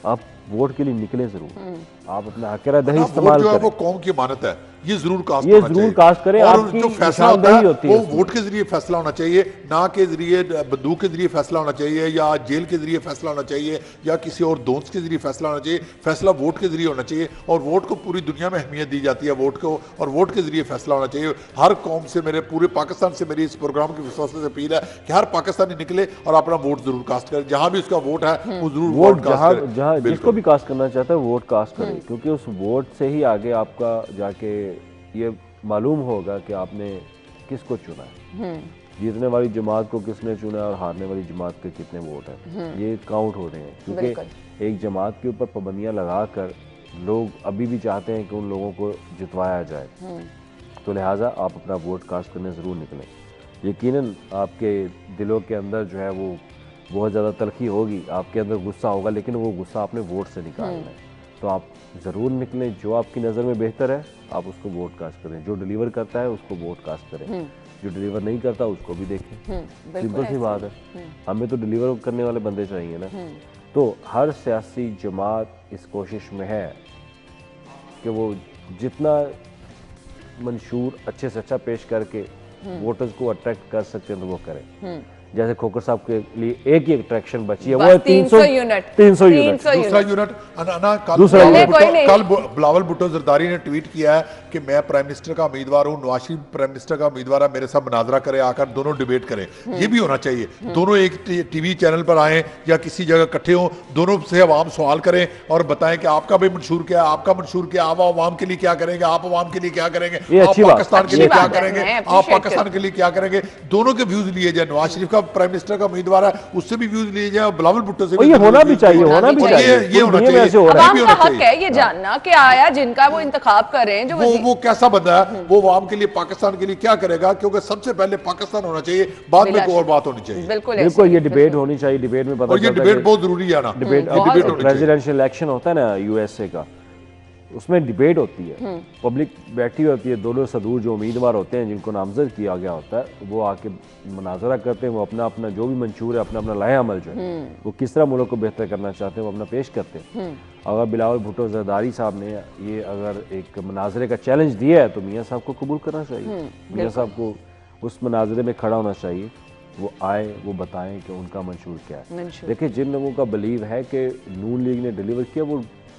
आप वोट के लिए निकले जरूर। आप अपना हक राय दही इस्तेमाल
जो है
करें।
वो कौम की अमानत है, ये जरूर कास्ट
ये
होना
जरूर
चाहिए।
कास्ट करें,
और
आपकी
जो फैसला होता
निशानदेही
है
होती है
वो
उसमें।
वोट के जरिए फैसला होना चाहिए, ना के जरिए बंदूक के जरिए फैसला होना चाहिए या जेल के जरिए फैसला होना चाहिए या किसी और दोस्त के जरिए फैसला होना चाहिए। फैसला वोट के जरिए होना चाहिए और वोट को पूरी दुनिया में अहमियत दी जाती है वोट को, और वोट के जरिए फैसला होना चाहिए। हर कौम से, मेरे पूरे पाकिस्तान से मेरी इस प्रोग्राम की विश्वास से अपील है कि हर पाकिस्तानी निकले और अपना वोट जरूर कास्ट करे। जहां भी उसका वोट है वो जरूर
वोट
कास्ट
जहाँ
करे।
जहाँ जिसको
बिल्कुल।
भी कास्ट करना चाहता है वोट कास्ट करें, क्योंकि उस वोट से ही आगे आपका जाके ये मालूम होगा कि आपने किसको चुना है। जीतने वाली जमात को किसने चुना है और हारने वाली जमात के कितने वोट हैं, ये काउंट हो रहे हैं। क्योंकि एक जमात के ऊपर पाबंदियां लगाकर लोग अभी भी चाहते हैं कि उन लोगों को जितवाया जाए, तो लिहाजा आप अपना वोट कास्ट करने ज़रूर निकलें। यकीनन आपके दिलों के अंदर जो है वो बहुत ज़्यादा तलखी होगी, आपके अंदर गुस्सा होगा, लेकिन वो गुस्सा आपने वोट से निकालना है। तो आप ज़रूर निकलें, जो आपकी नज़र में बेहतर है आप उसको वोट कास्ट करें, जो डिलीवर करता है उसको वोट कास्ट करें, जो डिलीवर नहीं करता उसको भी देखें। सिंपल सी बात है, हमें तो डिलीवर करने वाले बंदे चाहिए ना। तो हर सियासी जमात इस कोशिश में है कि वो जितना मंशूर अच्छे से अच्छा पेश करके वोटर्स को अट्रैक्ट कर सकते हैं तो वो करें। जैसे खोखर साहब के लिए एक ही अट्रैक्शन बची है, वो है 300 यूनिट। 300 यूनिट
दूसरा यूनिट
दूसरा
कल बिलावल भुट्टो जरदारी ने ट्वीट किया है कि मैं प्राइम मिनिस्टर का उम्मीदवार हूं, नवाज शरीफ प्राइम मिनिस्टर का उम्मीदवार है, मेरे साथ मुनाजरा करें, आकर दोनों डिबेट करें। ये भी होना चाहिए, दोनों एक टीवी चैनल पर आए या किसी जगह इकट्ठे हों, दोनों से अवाम सवाल करें और बताएं कि आपका भी मंशूर क्या है, आपका मंशूर क्या, आप अवाम के लिए क्या करेंगे, आप अवाम के लिए क्या करेंगे, आप पाकिस्तान के लिए क्या करेंगे, आप पाकिस्तान के लिए क्या करेंगे। दोनों के व्यूज लिए जाए, नवाज शरीफ प्राइम मिनिस्टर का उम्मीदवार है उससे भी व्यूज लिए जाए, बिलावल भुट्टो से भी।
ये होना भी चाहिए, होना भी चाहिए,
ये होना चाहिए।
अवाम का हक है ये जानना कि आया जिनका वो इंतखाब कर रहे हैं, जो
वो कैसा बंदा है, वो अवाम के लिए, पाकिस्तान के लिए क्या करेगा, क्योंकि सबसे पहले पाकिस्तान होना चाहिए, बाद में कोई और बात होनी चाहिए।
बिल्कुल ये डिबेट होनी चाहिए, डिबेट में पता
और ये डिबेट बहुत जरूरी है ना।
डिबेट प्रेसिडेंशियल इलेक्शन होता है ना यूएसए का, उसमें डिबेट होती है, पब्लिक बैठी होती है, दोनों सदूर जो उम्मीदवार होते हैं जिनको नामजद किया गया होता है वो आके मुनाजरा करते हैं, वो अपना अपना जो भी मंशूर है, अपना अपना लाए अमल जो है वो किस तरह मुल्क को बेहतर करना चाहते हैं वो अपना पेश करते हैं। अगर बिलावल भुट्टो जरदारी साहब ने ये अगर एक मुनाजरे का चैलेंज दिया है तो मियाँ साहब को कबूल करना चाहिए, मियाँ साहब को उस मुनाजरे में खड़ा होना चाहिए, वो आए वो बताएं कि उनका मंशूर क्या है। देखिए जिन लोगों का बिलीव है कि नून लीग ने डिलीवर किया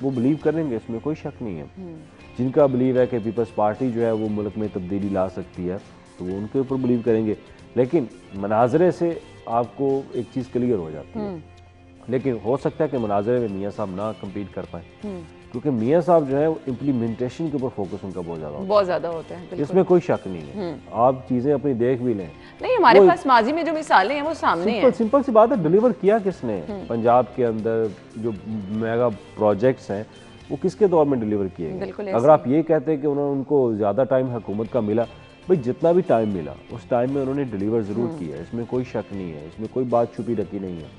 वो बिलीव करेंगे, इसमें कोई शक नहीं है। जिनका बिलीव है कि पीपल्स पार्टी जो है वो मुल्क में तब्दीली ला सकती है तो वो उनके ऊपर बिलीव करेंगे, लेकिन मुनाजरे से आपको एक चीज़ क्लियर हो जाती है। लेकिन हो सकता है कि मुनाजरे में मियाँ साहब ना कम्पीट कर पाए क्योंकि मियाँ साहब जो है इम्प्लीमेंटेशन के ऊपर फोकस उनका बहुत ज़्यादा होता है, इसमें कोई शक नहीं है। आप चीज़ें अपनी देख भी लें,
नहीं हमारे पास माजी में जो मिसालें हैं वो सामने हैं।
सिंपल सी बात है, डिलीवर किया किसने? पंजाब के अंदर जो मेगा प्रोजेक्ट्स हैं वो किसके दौर में डिलीवर किए गए? अगर आप ये कहते हैं कि उनको ज़्यादा टाइम हुकूमत का मिला, भाई जितना भी टाइम मिला उस टाइम में उन्होंने डिलीवर ज़रूर किया है, इसमें कोई शक नहीं है, इसमें कोई बात छुपी रखी नहीं है।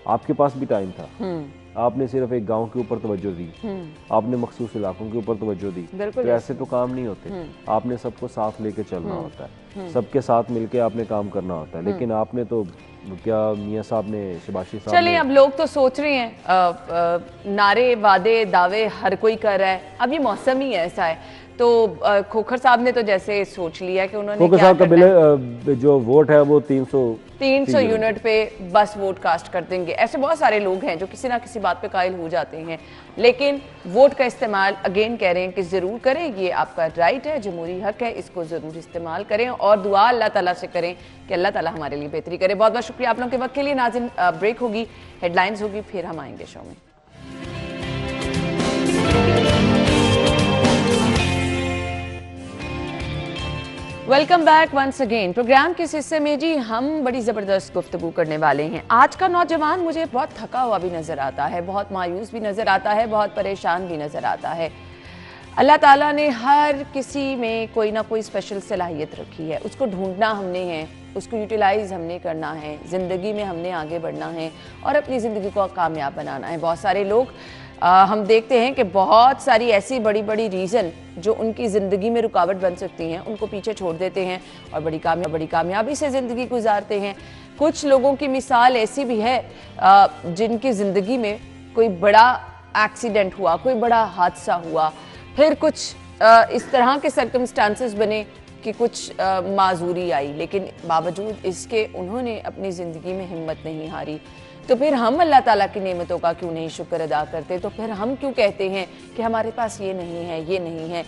आपके पास भी टाइम था, आपने सिर्फ एक गांव के ऊपर तवज्जो दी, आपने मखसूस इलाकों के ऊपर तवज्जो दी, तो ऐसे तो काम नहीं होते। आपने सबको साथ लेके चलना होता है, सबके साथ मिलके आपने काम करना होता है, लेकिन आपने तो क्या मियाँ साहब ने, शबाशी साहब
चलिए अब लोग तो सोच रहे हैं नारे वादे दावे हर कोई कर रहा है, अब ये मौसम ही ऐसा है। तो खोखर साहब ने तो जैसे सोच लिया कि उन्होंने
खोखर साहब का जो वोट है वो
300 यूनिट पे बस वोट कास्ट कर देंगे। ऐसे बहुत सारे लोग हैं जो किसी ना किसी बात पे कायल हो जाते हैं, लेकिन वोट का इस्तेमाल अगेन कह रहे हैं कि ज़रूर करें, ये आपका राइट है, जमहूरी हक है, इसको ज़रूर इस्तेमाल करें और दुआ अल्लाह ताला से करें कि अल्लाह ताला हमारे लिए बेहतरी करे। बहुत बहुत शुक्रिया आप लोगों के वक्त के लिए। नाज़रीन ब्रेक होगी, हेडलाइंस होगी, फिर हम आएंगे शो में। Welcome back once again. Programme के इस हिस्से में जी हम बड़ी ज़बरदस्त गुफ्तगू करने वाले हैं। आज का नौजवान मुझे बहुत थका हुआ भी नज़र आता है, बहुत मायूस भी नज़र आता है, बहुत परेशान भी नज़र आता है। अल्लाह ताला ने हर किसी में कोई ना कोई स्पेशल सलाहियत रखी है, उसको ढूंढना हमने है, उसको यूटिलाइज़ हमने करना है, ज़िंदगी में हमने आगे बढ़ना है और अपनी ज़िंदगी को कामयाब बनाना है। बहुत सारे लोग हम देखते हैं कि बहुत सारी ऐसी बड़ी बड़ी रीज़न जो उनकी ज़िंदगी में रुकावट बन सकती हैं उनको पीछे छोड़ देते हैं और बड़ी कामयाबी से ज़िंदगी गुजारते हैं। कुछ लोगों की मिसाल ऐसी भी है जिनकी ज़िंदगी में कोई बड़ा एक्सीडेंट हुआ, कोई बड़ा हादसा हुआ, फिर कुछ इस तरह के सर्कमस्टांसेस बने कि कुछ माजूरी आई, लेकिन बावजूद इसके उन्होंने अपनी ज़िंदगी में हिम्मत नहीं हारी। तो फिर हम अल्लाह ताला की नेमतों का क्यों नहीं शुक्र अदा करते? तो फिर हम क्यों कहते हैं कि हमारे पास ये नहीं है, ये नहीं है?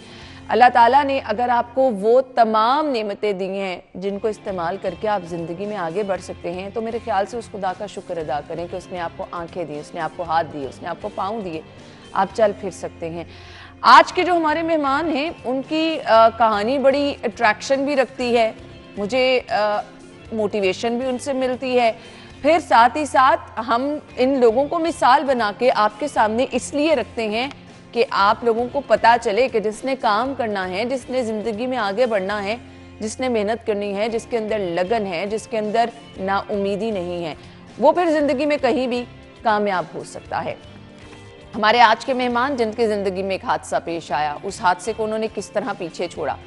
अल्लाह ताला ने अगर आपको वो तमाम नेमतें दी हैं जिनको इस्तेमाल करके आप ज़िंदगी में आगे बढ़ सकते हैं, तो मेरे ख्याल से उस खुदा का शुक्र अदा करें कि उसने आपको आंखें दी, उसने आपको हाथ दिए, उसने आपको पाँव दिए, आप चल फिर सकते हैं। आज के जो हमारे मेहमान हैं उनकी कहानी बड़ी अट्रैक्शन भी रखती है, मुझे मोटिवेशन भी उनसे मिलती है, फिर साथ ही साथ हम इन लोगों को मिसाल बना के आपके सामने इसलिए रखते हैं कि आप लोगों को पता चले कि जिसने काम करना है, जिसने ज़िंदगी में आगे बढ़ना है, जिसने मेहनत करनी है, जिसके अंदर लगन है, जिसके अंदर नाउमीदी नहीं है, वो फिर ज़िंदगी में कहीं भी कामयाब हो सकता है। हमारे आज के मेहमान जिनकी ज़िंदगी में एक हादसा पेश आया, उस हादसे को उन्होंने किस तरह पीछे छोड़ा,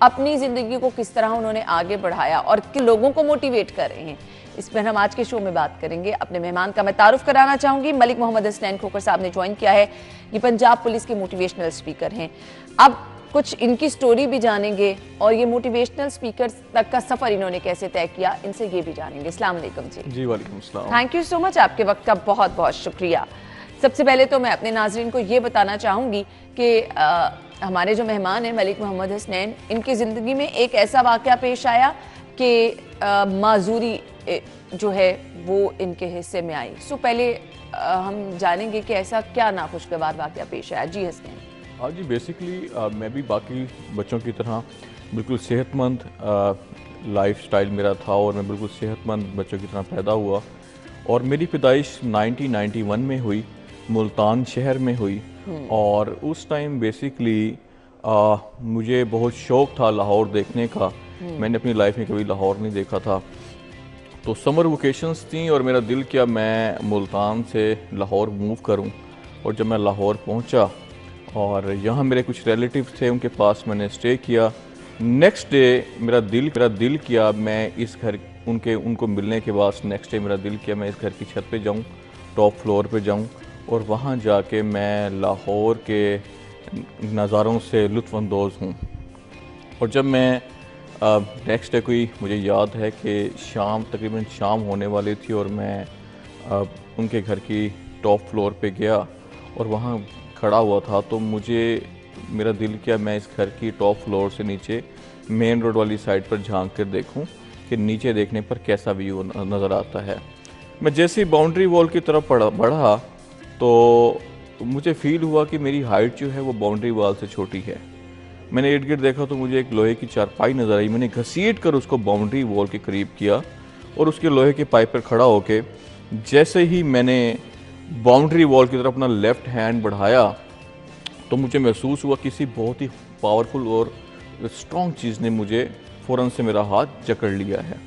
अपनी ज़िंदगी को किस तरह उन्होंने आगे बढ़ाया और किन लोगों को मोटिवेट कर रहे हैं, इस पर हम आज के शो में बात करेंगे। अपने मेहमान का मैं तारुफ कराना चाहूँगी। मलिक मोहम्मद हसनैन खोखर साहब ने ज्वाइन किया है, ये पंजाब पुलिस के मोटिवेशनल स्पीकर हैं। अब कुछ इनकी स्टोरी भी जानेंगे और ये मोटिवेशनल स्पीकर तक का सफ़र इन्होंने कैसे तय किया, इनसे ये भी जानेंगे। अस्सलाम वालेकुम जी।
जी वालेकुम अस्सलाम।
थैंक यू सो मच, आपके वक्त का बहुत बहुत शुक्रिया। सबसे पहले तो मैं अपने नाजरीन को ये बताना चाहूँगी कि हमारे जो मेहमान हैं मलिक मोहम्मद हसनैन, इनकी ज़िंदगी में एक ऐसा वाक़या पेश आया कि माजूरी जो है वो इनके हिस्से में आई। सो पहले हम जानेंगे कि ऐसा क्या नाखुशगवार वाक़या पेश आया। जी हसनैन।
हाँ जी, बेसिकली मैं भी बाकी बच्चों की तरह बिल्कुल सेहतमंद लाइफस्टाइल मेरा था और मैं बिल्कुल सेहतमंद बच्चों की तरह पैदा हुआ और मेरी पैदाइश 1991 में हुई, मुल्तान शहर में हुई और उस टाइम बेसिकली मुझे बहुत शौक़ था लाहौर देखने का। मैंने अपनी लाइफ में कभी लाहौर नहीं देखा था, तो समर वेकेशंस थी और मेरा दिल किया मैं मुल्तान से लाहौर मूव करूं। और जब मैं लाहौर पहुंचा और यहाँ मेरे कुछ रिलेटिव थे, उनके पास मैंने स्टे किया। नेक्स्ट डे मेरा दिल किया मैं इस घर उनको मिलने के बाद नेक्स्ट डे मेरा दिल किया मैं इस घर की छत पे जाऊँ, टॉप फ्लोर पे जाऊँ और वहाँ जाके मैं लाहौर के नज़ारों से लुत्फ़अंदोज़ हूँ। और जब मैं नेक्स्ट डे कोई मुझे याद है कि तकरीबन शाम होने वाली थी और मैं उनके घर की टॉप फ्लोर पे गया और वहाँ खड़ा हुआ था, तो मेरा दिल किया मैं इस घर की टॉप फ्लोर से नीचे मेन रोड वाली साइड पर झांक कर देखूं कि नीचे देखने पर कैसा व्यू नज़र आता है। मैं जैसे ही बाउंड्री वॉल की तरफ बढ़ा तो मुझे फील हुआ कि मेरी हाइट जो है वो बाउंड्री वॉल से छोटी है। मैंने इर्द गिर्द देखा तो मुझे एक लोहे की चारपाई नज़र आई। मैंने घसीट कर उसको बाउंड्री वॉल के करीब किया और उसके लोहे के पाइप पर खड़ा होके जैसे ही मैंने बाउंड्री वॉल की तरफ अपना लेफ़्ट हैंड बढ़ाया तो मुझे महसूस हुआ किसी बहुत ही पावरफुल और स्ट्रॉन्ग चीज़ ने मुझे फ़ौरन से मेरा हाथ जकड़ लिया है।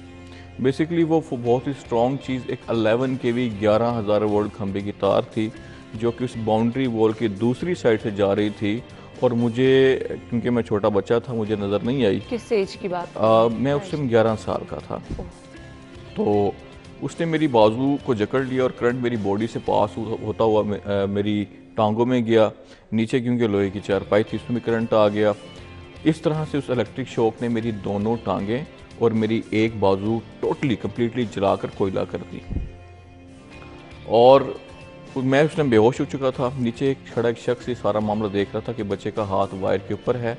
बेसिकली वो बहुत ही स्ट्रॉन्ग चीज़ एक 11 kV 11,000 वोल्ट खंभे की तार थी जो कि उस बाउंड्री वॉल की दूसरी साइड से जा रही थी और मुझे, क्योंकि मैं छोटा बच्चा था, मुझे नज़र नहीं आई।
किस एज की बात?
मैं उस टाइम 11 साल का था। तो उसने मेरी बाजू को जकड़ लिया और करंट मेरी बॉडी से पास होता हुआ मेरी टांगों में गया। नीचे क्योंकि लोहे की चारपाई थी उसमें भी करंट आ गया। इस तरह से उस इलेक्ट्रिक शॉक ने मेरी दोनों टांगें और मेरी एक बाजू कम्प्लीटली जलाकर कोयला कर दी। और मैं उस टाइम बेहोश हो चुका था। नीचे खड़ा एक शख्स ही सारा मामला देख रहा था कि बच्चे का हाथ वायर के ऊपर है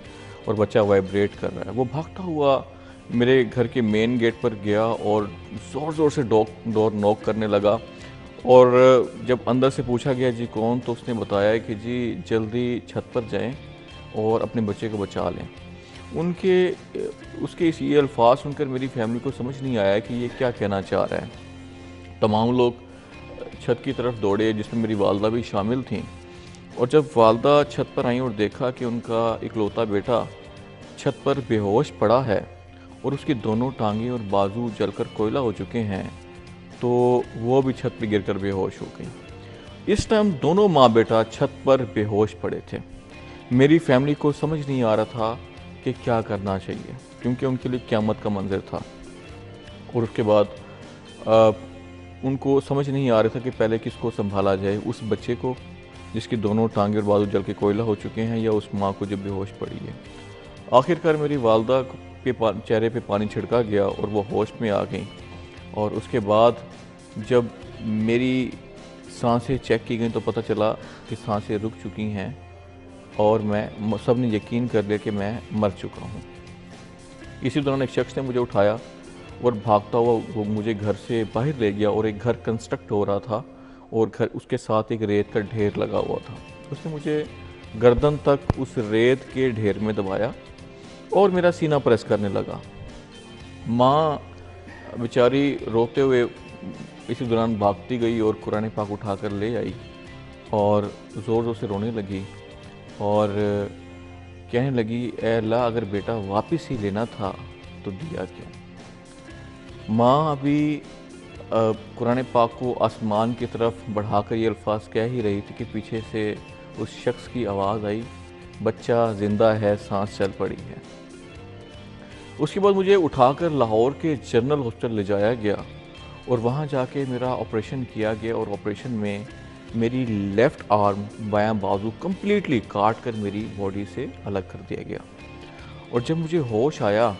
और बच्चा वाइब्रेट कर रहा है। वो भागता हुआ मेरे घर के मेन गेट पर गया और ज़ोर से डोर नॉक करने लगा। और जब अंदर से पूछा गया जी कौन, तो उसने बताया कि जी जल्दी छत पर जाएं और अपने बच्चे को बचा लें। उसके ये अल्फाज सुनकर मेरी फैमिली को समझ नहीं आया कि ये क्या कहना चाह रहा है। तमाम लोग छत की तरफ दौड़े जिसमें मेरी वालदा भी शामिल थीं। और जब वालदा छत पर आई और देखा कि उनका इकलौता बेटा छत पर बेहोश पड़ा है और उसकी दोनों टांगें और बाजू जलकर कोयला हो चुके हैं, तो वो भी छत पर गिरकर बेहोश हो गई। इस टाइम दोनों माँ बेटा छत पर बेहोश पड़े थे। मेरी फैमिली को समझ नहीं आ रहा था कि क्या करना चाहिए, क्योंकि उनके लिए क़यामत का मंजर था। और उसके बाद उनको समझ नहीं आ रहा था कि पहले किसको संभाला जाए, उस बच्चे को जिसकी दोनों टांगे और बाजू जल के कोयला हो चुके हैं, या उस माँ को जो बेहोश पड़ी है। आखिरकार मेरी वालदा के चेहरे पे पानी छिड़का गया और वो होश में आ गई। और उसके बाद जब मेरी सांसें चेक की गई तो पता चला कि सांसें रुक चुकी हैं और सब ने यकीन कर लिया कि मैं मर चुका हूँ। इसी दौरान एक शख्स ने मुझे उठाया और भागता हुआ वो मुझे घर से बाहर ले गया और एक घर कंस्ट्रक्ट हो रहा था और घर उसके साथ एक रेत का ढेर लगा हुआ था। उसने मुझे गर्दन तक उस रेत के ढेर में दबाया और मेरा सीना प्रेस करने लगा। माँ बेचारी रोते हुए इसी दौरान भागती गई और कुरान पाक उठाकर ले आई और ज़ोर से रोने लगी और कहने लगी, ऐ अल्लाह अगर बेटा वापस ही लेना था तो दिया क्यों। माँ अभी कुरान पाक को आसमान की तरफ बढ़ाकर ये अल्फाज कह ही रही थी कि पीछे से उस शख्स की आवाज़ आई, बच्चा ज़िंदा है, सांस चल पड़ी है। उसके बाद मुझे उठाकर लाहौर के जनरल हॉस्पिटल ले जाया गया और वहाँ जाके मेरा ऑपरेशन किया गया और ऑपरेशन में मेरी लेफ़्ट आर्म बायां बाजू कम्प्लीटली काट कर मेरी बॉडी से अलग कर दिया गया। और जब मुझे होश आया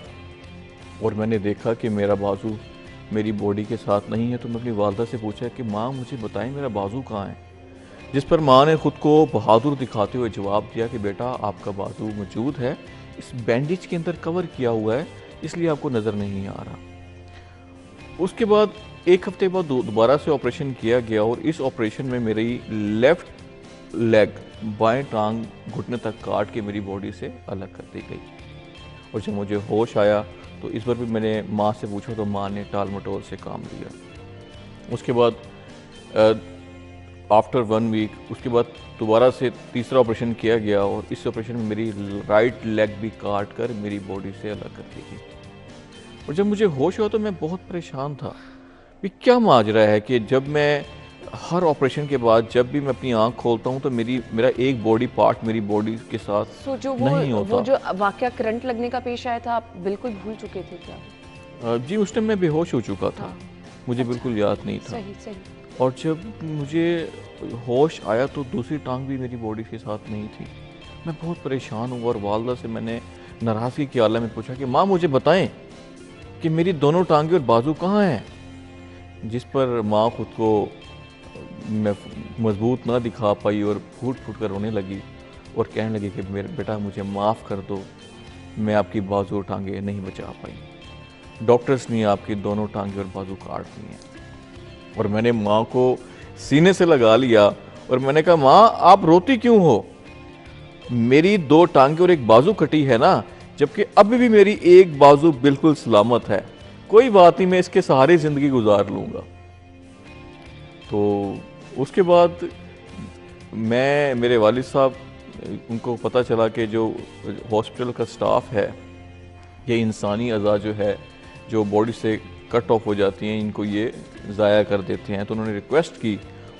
और मैंने देखा कि मेरा बाजू मेरी बॉडी के साथ नहीं है, तो मैं अपनी वालदा से पूछा कि माँ मुझे बताएं मेरा बाजू कहाँ है। जिस पर माँ ने ख़ुद को बहादुर दिखाते हुए जवाब दिया कि बेटा आपका बाजू मौजूद है, इस बैंडेज के अंदर कवर किया हुआ है, इसलिए आपको नज़र नहीं आ रहा। उसके बाद एक हफ्ते बाद दोबारा से ऑपरेशन किया गया और इस ऑपरेशन में मेरी लेफ़्ट लेग बाएं टांग घुटने तक काट के मेरी बॉडी से अलग कर दी गई। और जब मुझे होश आया तो इस बार भी मैंने माँ से पूछा तो माँ ने टाल मटोल से काम लिया। उसके बाद आफ्टर 1 वीक उसके बाद दोबारा से तीसरा ऑपरेशन किया गया और इस ऑपरेशन में मेरी राइट लेग भी काट कर मेरी बॉडी से अलग कर दी गई। और जब मुझे होश हुआ तो मैं बहुत परेशान था कि क्या माजरा है कि जब मैं हर ऑपरेशन के बाद जब भी मैं अपनी आंख खोलता हूँ तो मेरा एक बॉडी पार्ट मेरी बॉडी के साथ
सो जो
नहीं होता।
वो जो वाकया करंट लगने का पेश आया था, आप बिल्कुल भूल चुके थे क्या?
जी उस टाइम मैं बेहोश हो चुका था।
हाँ।
मुझे बिल्कुल याद नहीं था।
सही सही।
और जब मुझे होश आया तो दूसरी टांग भी मेरी बॉडी के साथ नहीं थी। मैं बहुत परेशान हुआ और वालदा से मैंने नाराज़गी की हालत में पूछा कि माँ मुझे बताएं कि मेरी दोनों टांगे और बाजू कहाँ हैं। जिस पर माँ खुद को मजबूत ना दिखा पाई और फूट फूट कर रोने लगी और कहने लगी कि मेरे बेटा मुझे माफ़ कर दो, मैं आपकी बाजू और टांगे नहीं बचा पाई। डॉक्टर्स ने आपकी दोनों टांगे और बाजू काट दी हैं। और मैंने माँ को सीने से लगा लिया और मैंने कहा माँ आप रोती क्यों हो? मेरी 2 टांगे और एक बाजू कटी है ना, जबकि अभी भी मेरी एक बाजू बिल्कुल सलामत है। कोई बात नहीं, मैं इसके सहारे ज़िंदगी गुजार लूँगा। तो उसके बाद मेरे वालिद साहब, उनको पता चला कि जो हॉस्पिटल का स्टाफ है ये इंसानी अज़ा जो है जो बॉडी से कट ऑफ हो जाती हैं, इनको ये ज़ाया कर देते हैं। तो उन्होंने रिक्वेस्ट की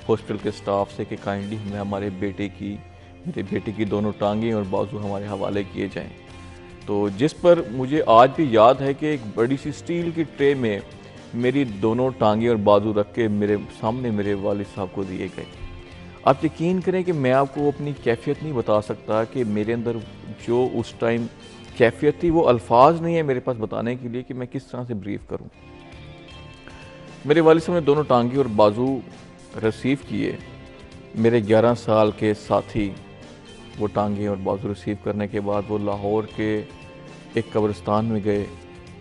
हॉस्पिटल के स्टाफ से कि काइंडली हमें मेरे बेटे की दोनों टांगें और बाजू हमारे हवाले किए जाएं। तो जिस पर मुझे आज भी याद है कि एक बड़ी सी स्टील की ट्रे में मेरी दोनों टांगें और बाजू रख के मेरे सामने मेरे वालिद साहब को दिए गए। आप यकीन करें कि मैं आपको अपनी कैफियत नहीं बता सकता कि मेरे अंदर जो उस टाइम कैफियत थी वो अल्फाज नहीं है मेरे पास बताने के लिए कि मैं किस तरह से ब्रीफ करूं। मेरे वालिद साहब ने दोनों टांगे और बाजू रिसीव किए। मेरे 11 साल के साथी वो टांगे और बाजू रिसीव करने के बाद वो लाहौर के एक कब्रिस्तान में गए,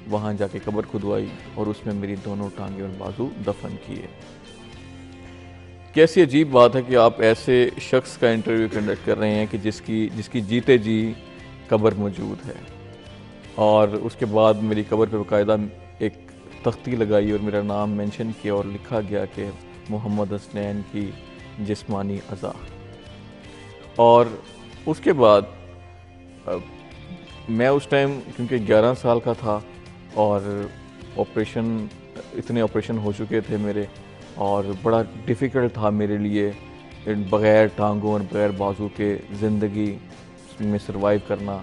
वहाँ जाके कब्र खुदवाई और उसमें मेरी दोनों टांगे और बाजू दफन किए। कैसी अजीब बात है कि आप ऐसे शख्स का इंटरव्यू कंडक्ट कर रहे हैं कि जिसकी जीते जी कब्र मौजूद है। और उसके बाद मेरी कब्र पे बाकायदा एक तख्ती लगाई और मेरा नाम मेंशन किया और लिखा गया कि मोहम्मद हसनैन की जिस्मानी अज़ा। और उसके बाद मैं उस टाइम क्योंकि 11 साल का था और इतने ऑपरेशन हो चुके थे मेरे, और बड़ा डिफ़िकल्ट था मेरे लिए बग़ैर टांगों और बग़ैर बाजू के ज़िंदगी में सरवाइव करना।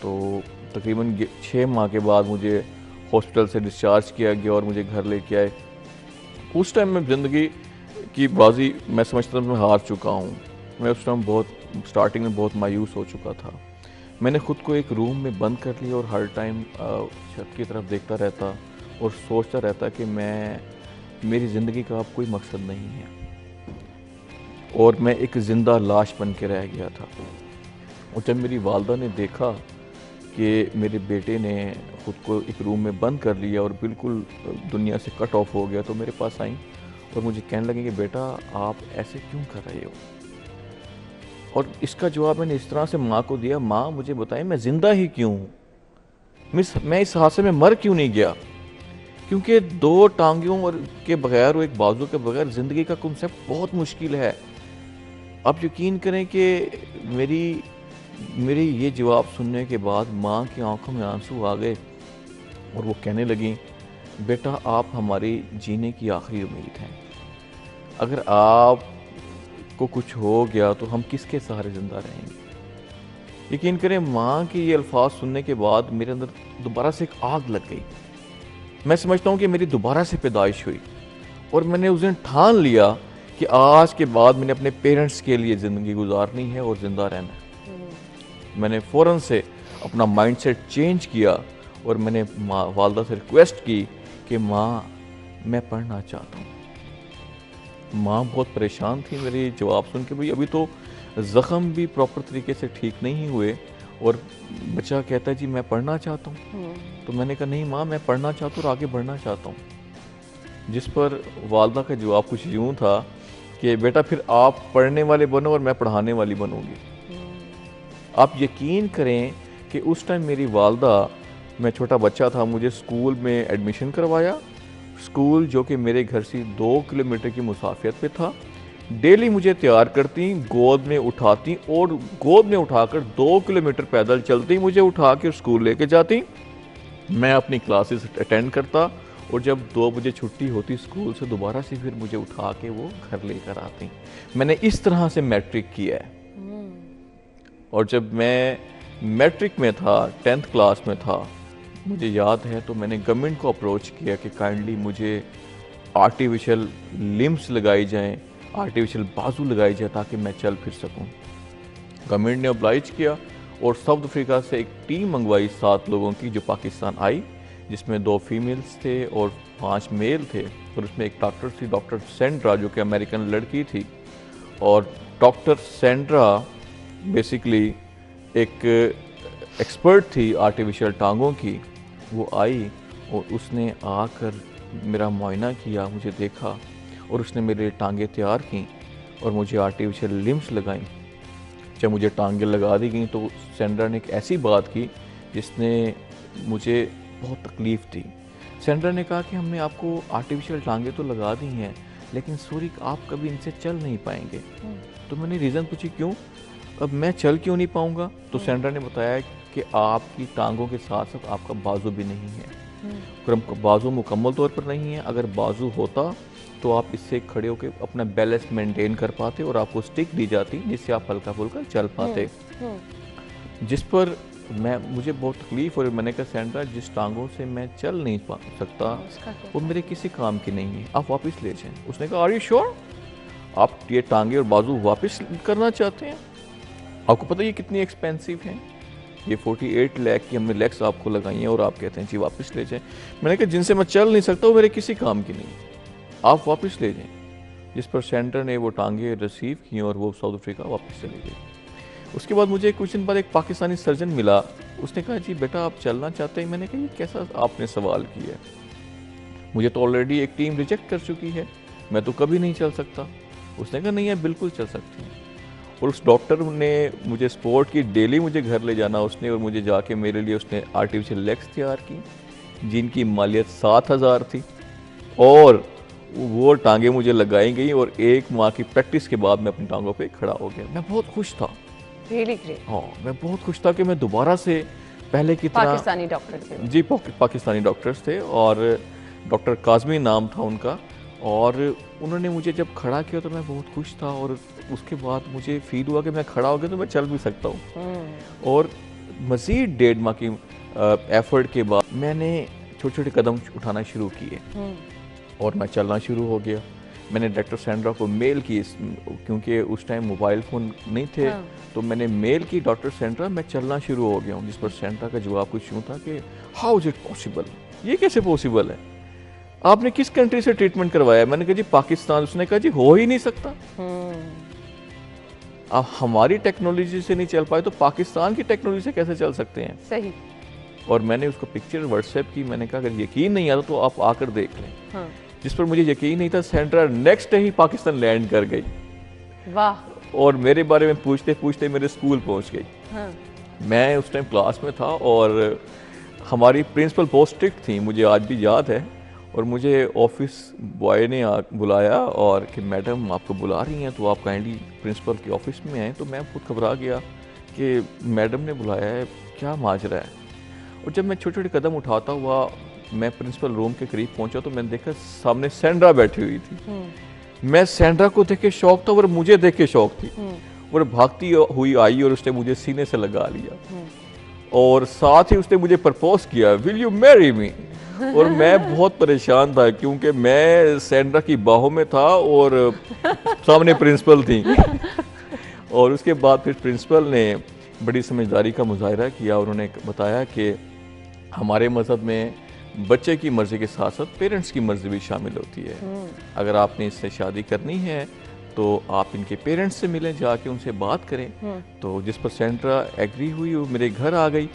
तो तकरीबन 6 माह के बाद मुझे हॉस्पिटल से डिस्चार्ज किया गया और मुझे घर लेके आए। उस टाइम मैं ज़िंदगी की बाजी मैं समझता था मैं हार चुका हूँ। मैं उस टाइम स्टार्टिंग में बहुत मायूस हो चुका था। मैंने ख़ुद को एक रूम में बंद कर लिया और हर टाइम छत की तरफ देखता रहता और सोचता रहता कि मेरी ज़िंदगी का अब कोई मकसद नहीं है और मैं एक ज़िंदा लाश बन के रह गया था। और जब मेरी वालदा ने देखा कि मेरे बेटे ने ख़ुद को एक रूम में बंद कर लिया और बिल्कुल दुनिया से कट ऑफ हो गया, तो मेरे पास आई और मुझे कहने लगे कि बेटा आप ऐसे क्यों कर रहे हो। और इसका जवाब मैंने इस तरह से माँ को दिया, माँ मुझे बताएं मैं ज़िंदा ही क्यों हूँ, मैं इस हादसे में मर क्यों नहीं गया। क्योंकि 2 टांगियों और के बगैर और एक बाजू के बगैर ज़िंदगी का कॉन्सेप्ट बहुत मुश्किल है। आप यकीन करें कि मेरी ये जवाब सुनने के बाद माँ की आंखों में आंसू आ गए और वो कहने लगी बेटा आप हमारी जीने की आखिरी उम्मीद हैं, अगर आप को कुछ हो गया तो हम किसके सहारे ज़िंदा रहेंगे। यकीन करें माँ के ये अल्फाज सुनने के बाद मेरे अंदर दोबारा से एक आग लग गई। मैं समझता हूँ कि मेरी दोबारा से पैदाइश हुई और मैंने उस दिन ठान लिया कि आज के बाद मैंने अपने पेरेंट्स के लिए ज़िंदगी गुजारनी है और ज़िंदा रहना है। मैंने फ़ौरन से अपना माइंडसेट चेंज किया और मैंने वालदा से रिक्वेस्ट की कि माँ मैं पढ़ना चाहता हूँ। माँ बहुत परेशान थी मेरे जवाब सुन के, भाई अभी तो ज़ख़म भी प्रॉपर तरीके से ठीक नहीं हुए और बच्चा कहता है जी मैं पढ़ना चाहता हूँ। तो मैंने कहा नहीं माँ मैं पढ़ना चाहता हूँ और आगे बढ़ना चाहता हूँ। जिस पर वालदा का जवाब कुछ यूँ था कि बेटा फिर आप पढ़ने वाले बनो और मैं पढ़ाने वाली बनूँगी। आप यकीन करें कि उस टाइम मेरी वालदा, मैं छोटा बच्चा था, मुझे स्कूल में एडमिशन करवाया। स्कूल जो कि मेरे घर से 2 किलोमीटर की मुसाफियत पे था। डेली मुझे तैयार करती, गोद में उठाती और गोद में उठाकर 2 किलोमीटर पैदल चलती, मुझे उठा कर स्कूल लेके जाती। मैं अपनी क्लासेस अटेंड करता और जब 2 बजे छुट्टी होती स्कूल से दोबारा से फिर मुझे उठा के वो घर लेकर आती। मैंने इस तरह से मैट्रिक किया है। और जब मैं मैट्रिक में था, 10th क्लास में था, मुझे याद है तो मैंने गवर्नमेंट को अप्रोच किया कि काइंडली मुझे आर्टिफिशियल लिम्स लगाई जाएं, आर्टिफिशियल बाजू लगाई जाए ताकि मैं चल फिर सकूं। गवर्नमेंट ने ऑब्लाइज किया और साउथ अफ्रीका से एक टीम मंगवाई 7 लोगों की जो पाकिस्तान आई, जिसमें 2 फीमेल्स थे और 5 मेल थे। और उसमें एक डॉक्टर थी, डॉक्टर सेंड्रा, जो कि अमेरिकन लड़की थी। और डॉक्टर सेंड्रा बेसिकली एक एक्सपर्ट थी आर्टिफिशियल टांगों की। वो आई और उसने आकर मेरा मुआयना किया, मुझे देखा और उसने मेरे टांगे तैयार की और मुझे आर्टिफिशियल लिम्स लगाई। जब मुझे टांगे लगा दी गई तो सेंड्रा ने एक ऐसी बात की जिसने मुझे बहुत तकलीफ़ दी। सेंड्रा ने कहा कि हमने आपको आर्टिफिशियल टांगे तो लगा दी हैं, लेकिन सॉरी आप कभी इनसे चल नहीं पाएंगे। तो मैंने रीज़न पूछी, क्यों, अब मैं चल क्यों नहीं पाऊँगा? तो सेंड्रा ने बताया कि आपकी टांगों के साथ साथ आपका बाजू भी नहीं है। अगर बाजू मुकम्मल तौर पर नहीं है, अगर बाजू होता तो आप इससे खड़े होकर अपना बैलेंस मेंटेन कर पाते और आपको स्टिक दी जाती जिससे आप हल्का फुल्का चल पाते। जिस पर मुझे बहुत तकलीफ और मैंने कहा सेंड्रा, जिस टांगों से मैं चल नहीं सकता वो मेरे किसी काम की नहीं है, आप वापस ले जाएं। उसने कहा आर यू श्योर, आप ये टांगे और बाजू वापस करना चाहते हैं? आपको पता है ये कितनी एक्सपेंसिव हैं? ये 48 लाख की हमने लेग्स आपको लगाई हैं और आप कहते हैं जी वापस ले जाएं। मैंने कहा जिनसे मैं चल नहीं सकता वो मेरे किसी काम की नहीं, आप वापस ले जाएं। जिस पर सेंटर ने वो टांगे रिसीव की और वो साउथ अफ्रीका वापस चले गए। उसके बाद मुझे कुछ दिन बाद एक पाकिस्तानी सर्जन मिला, उसने कहा जी बेटा आप चलना चाहते हैं? मैंने कहा ये कैसा आपने सवाल किया है, मुझे तो ऑलरेडी एक टीम रिजेक्ट कर चुकी है, मैं तो कभी नहीं चल सकता। उसने कहा नहीं है बिल्कुल चल सकते हैं। और उस डॉक्टर ने मुझे स्पोर्ट की डेली मुझे घर ले जाना उसने, और मुझे जाके मेरे लिए उसने आर्टिफिशियल लेग्स तैयार की जिनकी मालियत 7000 थी और वो टांगे मुझे लगाई गई और 1 माह की प्रैक्टिस के बाद मैं अपनी टांगों पे खड़ा हो गया। मैं बहुत खुश था।
Really great.
हाँ, मैं बहुत खुश था कि मैं दोबारा से पहले की तरह।
पाकिस्तानी डॉक्टर थे
जी, पाकिस्तानी डॉक्टर्स थे और डॉक्टर काजमी नाम था उनका। और उन्होंने मुझे जब खड़ा किया तो मैं बहुत खुश था और उसके बाद मुझे फील हुआ कि मैं खड़ा हो गया तो मैं चल भी सकता हूँ। और मज़ीद 1.5 माह की एफर्ट के बाद मैंने छोटे छोटे कदम उठाना शुरू किए और मैं चलना शुरू हो गया। मैंने डॉक्टर सेंड्रा को मेल की, क्योंकि उस टाइम मोबाइल फ़ोन नहीं थे। तो मैंने मेल की, डॉक्टर सेंड्रा मैं चलना शुरू हो गया हूँ। जिस पर सेंड्रा का जवाब कुछ यूँ था कि हाउ इज़ इट पॉसिबल, ये कैसे पॉसिबल है, आपने किस कंट्री से ट्रीटमेंट करवाया? मैंने कहा जी पाकिस्तान। उसने कहा जी हो ही नहीं सकता, आप हमारी टेक्नोलॉजी से नहीं चल पाए तो पाकिस्तान की टेक्नोलॉजी से कैसे चल सकते हैं?
सही।
और मैंने उसको पिक्चर व्हाट्सएप की, मैंने कहा अगर यकीन नहीं आता तो आप आकर देख लें। जिस पर मुझे यकीन नहीं था, सेंड्रा नेक्स्ट डे ही पाकिस्तान लैंड कर गई।
वाह।
और मेरे बारे में पूछते पूछते मेरे स्कूल पहुंच गई। मैं उस टाइम क्लास में था और हमारी प्रिंसिपल बहुत स्ट्रिक्ट थी, मुझे आज भी याद है। और मुझे ऑफिस बॉय ने बुलाया और कि मैडम आपको बुला रही हैं तो आप काइंडली प्रिंसिपल के ऑफिस में आएँ। तो मैं खुद घबरा गया कि मैडम ने बुलाया है, क्या माजरा है। और जब मैं छोटे छोटे कदम उठाता हुआ मैं प्रिंसिपल रूम के करीब पहुंचा तो मैंने देखा सामने सेंड्रा बैठी हुई थी। मैं सेंड्रा को देख के शौक था और मुझे देख के शौक थी। और भागती हुई आई और उसने मुझे सीने से लगा लिया और साथ ही उसने मुझे प्रपोज किया, विल यू मैरी मी। और मैं बहुत परेशान था क्योंकि मैं सेंड्रा की बाहों में था और सामने प्रिंसिपल थी। और उसके बाद फिर प्रिंसिपल ने बड़ी समझदारी का मुजाहरा किया। उन्होंने बताया कि हमारे मज़हब में बच्चे की मर्ज़ी के साथ साथ पेरेंट्स की मर्ज़ी भी शामिल होती है। अगर आपने इससे शादी करनी है तो आप इनके पेरेंट्स से मिलें, जाके उनसे बात करें। तो जिस पर सेंड्रा एग्री हुई, वो मेरे घर आ गई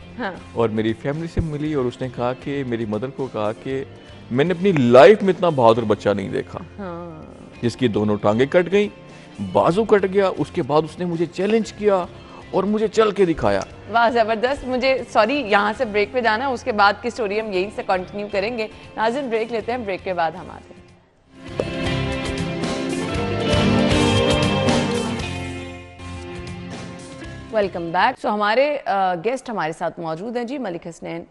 और मेरी फैमिली से मिली और उसने कहा कि मेरी मदर को कहा कि मैंने अपनी लाइफ में इतना बहादुर बच्चा नहीं देखा जिसकी दोनों टांगे कट गई, बाजू कट गया। उसके बाद उसने मुझे चैलेंज किया और मुझे चल के दिखाया।
वाह, जबरदस्त। मुझे सॉरी यहाँ से ब्रेक पे जाना है, उसके बाद की स्टोरी हम यहीं से कंटिन्यू करेंगे। नाज़रीन ब्रेक लेते हैं, ब्रेक के बाद हम आते हैं। Welcome back. सो हमारे गेस्ट हमारे साथ मौजूद हैं जी, मलिक हसनैन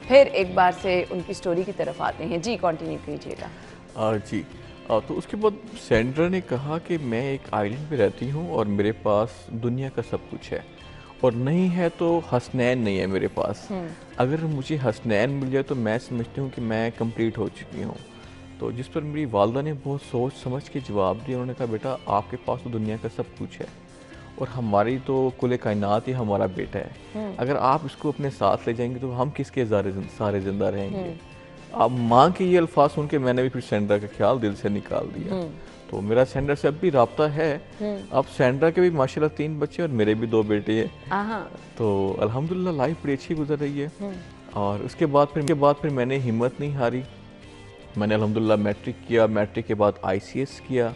फिर एक बार से उनकी स्टोरी की तरफ आते हैं। जी कंटिन्यू कीजिएगा।
जी तो उसके बाद सेंड्रा ने कहा कि मैं एक आइलैंड पे रहती हूँ और मेरे पास दुनिया का सब कुछ है, और नहीं है तो हसनैन नहीं है मेरे पास। अगर मुझे हसनैन मिल जाए तो मैं समझती हूँ कि मैं कंप्लीट हो चुकी हूँ। तो जिस पर मेरी वालदा ने बहुत सोच समझ के जवाब दिया। उन्होंने कहा बेटा आपके पास तो दुनिया का सब कुछ है और हमारी तो कुल कायनात ही हमारा बेटा है। अगर आप इसको अपने साथ ले जाएंगे तो हम किसके सारे जिंदा रहेंगे। अब माँ के ये अल्फाज सुन के मैंने भी फिर सेंड्रा का ख्याल दिल से निकाल दिया। तो मेरा सेंड्रा से अब भी राब्ता है। अब सेंड्रा के भी माशाल्लाह 3 बच्चे और मेरे भी 2 बेटे हैं। तो अल्हम्दुलिल्लाह लाइफ बड़ी अच्छी गुजर रही है। और उसके बाद फिर मैंने हिम्मत नहीं हारी। मैंने अल्हम्दुलिल्लाह मैट्रिक किया, मैट्रिक के बाद ICS किया,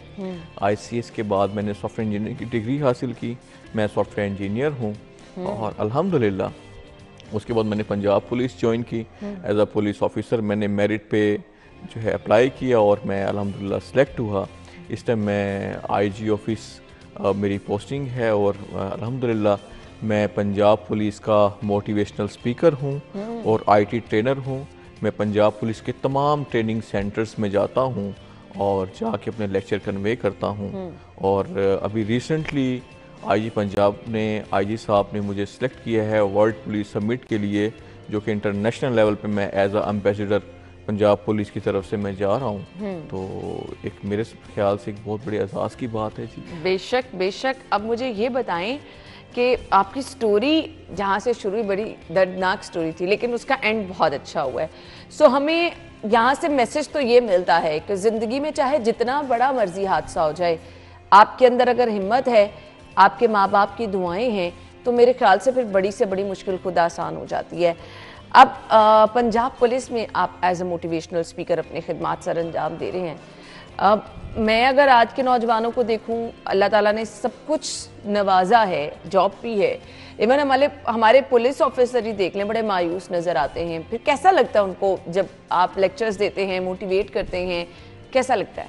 ICS के बाद मैंने सॉफ्टवेयर इंजीनियरिंग की डिग्री हासिल की। मैं सॉफ्टवेयर इंजीनियर हूँ। और अल्हम्दुलिल्लाह उसके बाद मैंने पंजाब पुलिस ज्वाइन की एज अ पुलिस ऑफिसर। मैंने मेरिट पे जो है अप्लाई किया और मैं अल्हम्दुलिल्लाह सेलेक्ट हुआ। इस टाइम मैं IG ऑफिस मेरी पोस्टिंग है और अल्हम्दुलिल्लाह मैं पंजाब पुलिस का मोटिवेशनल स्पीकर हूँ और IT ट्रेनर हूँ। मैं पंजाब पुलिस के तमाम ट्रेनिंग सेंटर्स में जाता हूँ और जाके अपने लेक्चर कन्वे करता हूँ। और अभी रिसेंटली IG पंजाब ने IG साहब ने मुझे सिलेक्ट किया है वर्ल्ड पुलिस समिट के लिए, जो कि इंटरनेशनल लेवल पे मैं as a ambassador Punjab police की तरफ से मैं जा रहा हूँ। तो एक मेरे ख्याल से एक बहुत बड़े एहसास की बात है। जी
बेशक बेशक। अब मुझे ये बताएं कि आपकी स्टोरी जहाँ से शुरू हुई बड़ी दर्दनाक स्टोरी थी, लेकिन उसका एंड बहुत अच्छा हुआ है। सो हमें यहाँ से मैसेज तो ये मिलता है कि ज़िंदगी में चाहे जितना बड़ा मर्जी हादसा हो जाए, आपके अंदर अगर हिम्मत है, आपके माँ बाप की दुआएं हैं, तो मेरे ख्याल से फिर बड़ी से बड़ी मुश्किल खुद आसान हो जाती है। अब पंजाब पुलिस में आप एज ए मोटिवेशनल स्पीकर अपने खिदमात सर अंजाम दे रहे हैं। अब मैं अगर आज के नौजवानों को देखूं, अल्लाह ताला ने सब कुछ नवाजा है, जॉब भी है। इवन हमारे पुलिस ऑफिसर ही देख लें, बड़े मायूस नज़र आते हैं। फिर कैसा लगता है उनको जब आप लेक्चर्स देते हैं, मोटिवेट करते हैं, कैसा लगता है?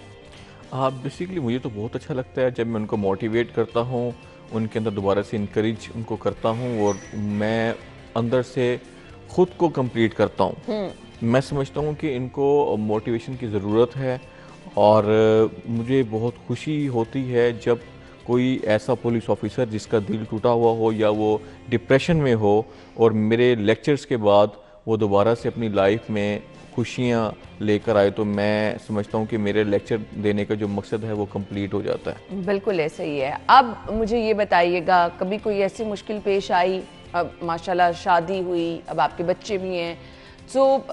हाँ बेसिकली मुझे तो बहुत अच्छा लगता है जब मैं उनको मोटिवेट करता हूँ, उनके अंदर दोबारा से इनकरेज उनको करता हूँ और मैं अंदर से ख़ुद को कंप्लीट करता हूँ। मैं समझता हूँ कि इनको मोटिवेशन की ज़रूरत है और मुझे बहुत खुशी होती है जब कोई ऐसा पुलिस ऑफिसर जिसका दिल टूटा हुआ हो या वो डिप्रेशन में हो और मेरे लेक्चर्स के बाद वो दोबारा से अपनी लाइफ में खुशियाँ लेकर आए, तो मैं समझता हूँ कि मेरे लेक्चर देने का जो मकसद है वो कंप्लीट हो जाता है।
बिल्कुल ऐसे ही है। अब मुझे ये बताइएगा, कभी कोई ऐसी मुश्किल पेश आई? अब माशाल्लाह शादी हुई, अब आपके बच्चे भी हैं, सो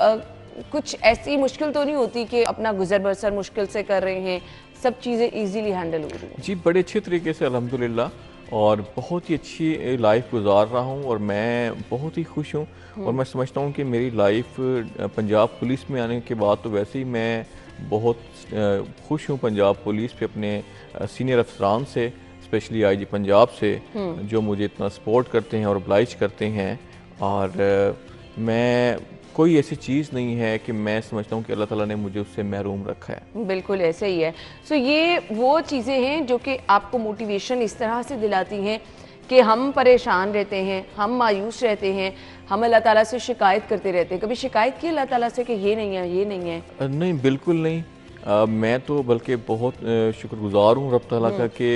कुछ ऐसी मुश्किल तो नहीं होती कि अपना गुजर बसर मुश्किल से कर रहे हैं, सब चीज़ें इजीली हैंडल हो रही हैं? जी
बड़े अच्छे तरीके से अल्हम्दुलिल्लाह, और बहुत ही अच्छी लाइफ गुजार रहा हूँ और मैं बहुत ही खुश हूँ। और मैं समझता हूँ कि मेरी लाइफ पंजाब पुलिस में आने के बाद तो वैसे ही मैं बहुत खुश हूँ पंजाब पुलिस पे, अपने सीनियर अफसरान से, स्पेशली IG पंजाब से, जो मुझे इतना सपोर्ट करते हैं और oblige करते हैं। और मैं कोई ऐसी चीज़ नहीं है कि मैं समझता हूँ कि अल्लाह ताला ने मुझे उससे महरूम रखा है।
बिल्कुल ऐसे ही है। सो ये वो चीज़ें हैं जो कि आपको मोटिवेशन इस तरह से दिलाती हैं कि हम परेशान रहते हैं, हम मायूस रहते हैं, हम अल्लाह ताला से शिकायत करते रहते हैं। कभी शिकायत की अल्लाह ताला से कि ये नहीं है, ये नहीं है?
नहीं बिल्कुल नहीं। मैं तो बल्कि बहुत शुक्रगुजार हूँ रब ताला का कि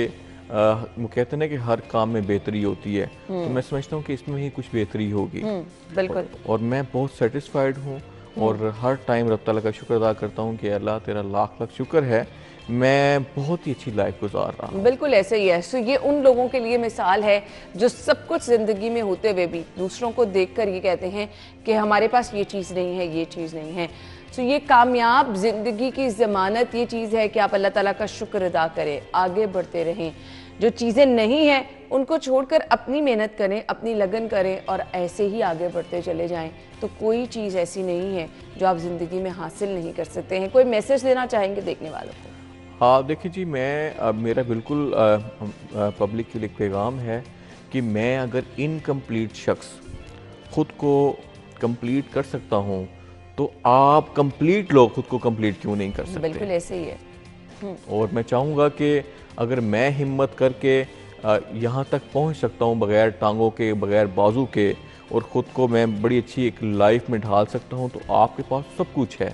वो कहते हैं ना कि हर काम में बेहतरी होती है, तो मैं समझता हूँ कि इसमें ही कुछ बेहतरी होगी।
बिल्कुल।
और मैं बहुत सेटिस्फाइड हूँ और हर टाइम रब ताला का शुक्र अदा करता हूँ कि अल्लाह तेरा लाख लाख शुक्र है, मैं बहुत ही अच्छी लाइफ गुजार रहा हूँ।
बिल्कुल ऐसे ही है। सो ये उन लोगों के लिए मिसाल है जो सब कुछ ज़िंदगी में होते हुए भी दूसरों को देखकर ये कहते हैं कि हमारे पास ये चीज़ नहीं है, ये चीज़ नहीं है। सो ये कामयाब ज़िंदगी की ज़मानत ये चीज़ है कि आप अल्लाह ताला का शुक्र अदा करें, आगे बढ़ते रहें। जो चीज़ें नहीं हैं उनको छोड़कर अपनी मेहनत करें, अपनी लगन करें और ऐसे ही आगे बढ़ते चले जाएं। तो कोई चीज़ ऐसी नहीं है जो आप ज़िंदगी में हासिल नहीं कर सकते हैं। कोई मैसेज देना चाहेंगे देखने वालों को?
हाँ देखिए जी, मैं मेरा बिल्कुल पब्लिक के लिए पैगाम है कि मैं अगर इनकम्प्लीट शख्स ख़ुद को कंप्लीट कर सकता हूँ तो आप कंप्लीट लोग ख़ुद को कंप्लीट क्यों नहीं कर सकते?
बिल्कुल ऐसे ही है।
और मैं चाहूँगा कि अगर मैं हिम्मत करके यहाँ तक पहुँच सकता हूँ बग़ैर टांगों के, बग़ैर बाजू के, और ख़ुद को मैं बड़ी अच्छी एक लाइफ में ढाल सकता हूँ, तो आपके पास सब कुछ है।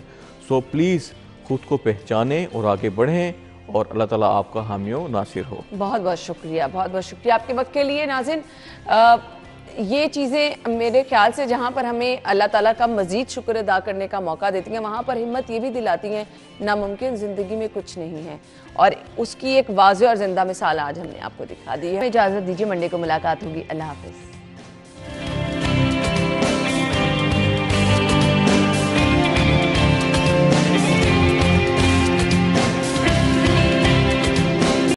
सो प्लीज़ खुद को पहचानें और आगे बढ़ें और अल्लाह ताला आपका हामी व नासिर हो।
बहुत बहुत शुक्रिया, बहुत बहुत शुक्रिया आपके वक्त के लिए। नाज़रीन, ये चीज़ें मेरे ख्याल से जहाँ पर हमें अल्लाह ताला का मज़ीद शुक्र अदा करने का मौका देती हैं, वहाँ पर हिम्मत ये भी दिलाती हैं नामुमकिन ज़िंदगी में कुछ नहीं है, और उसकी एक वाज़ेह और ज़िंदा मिसाल आज हमने आपको दिखा दी है। इजाज़त दीजिए, मंडे को मुलाकात होगी। अल्लाह हाफ़िज़।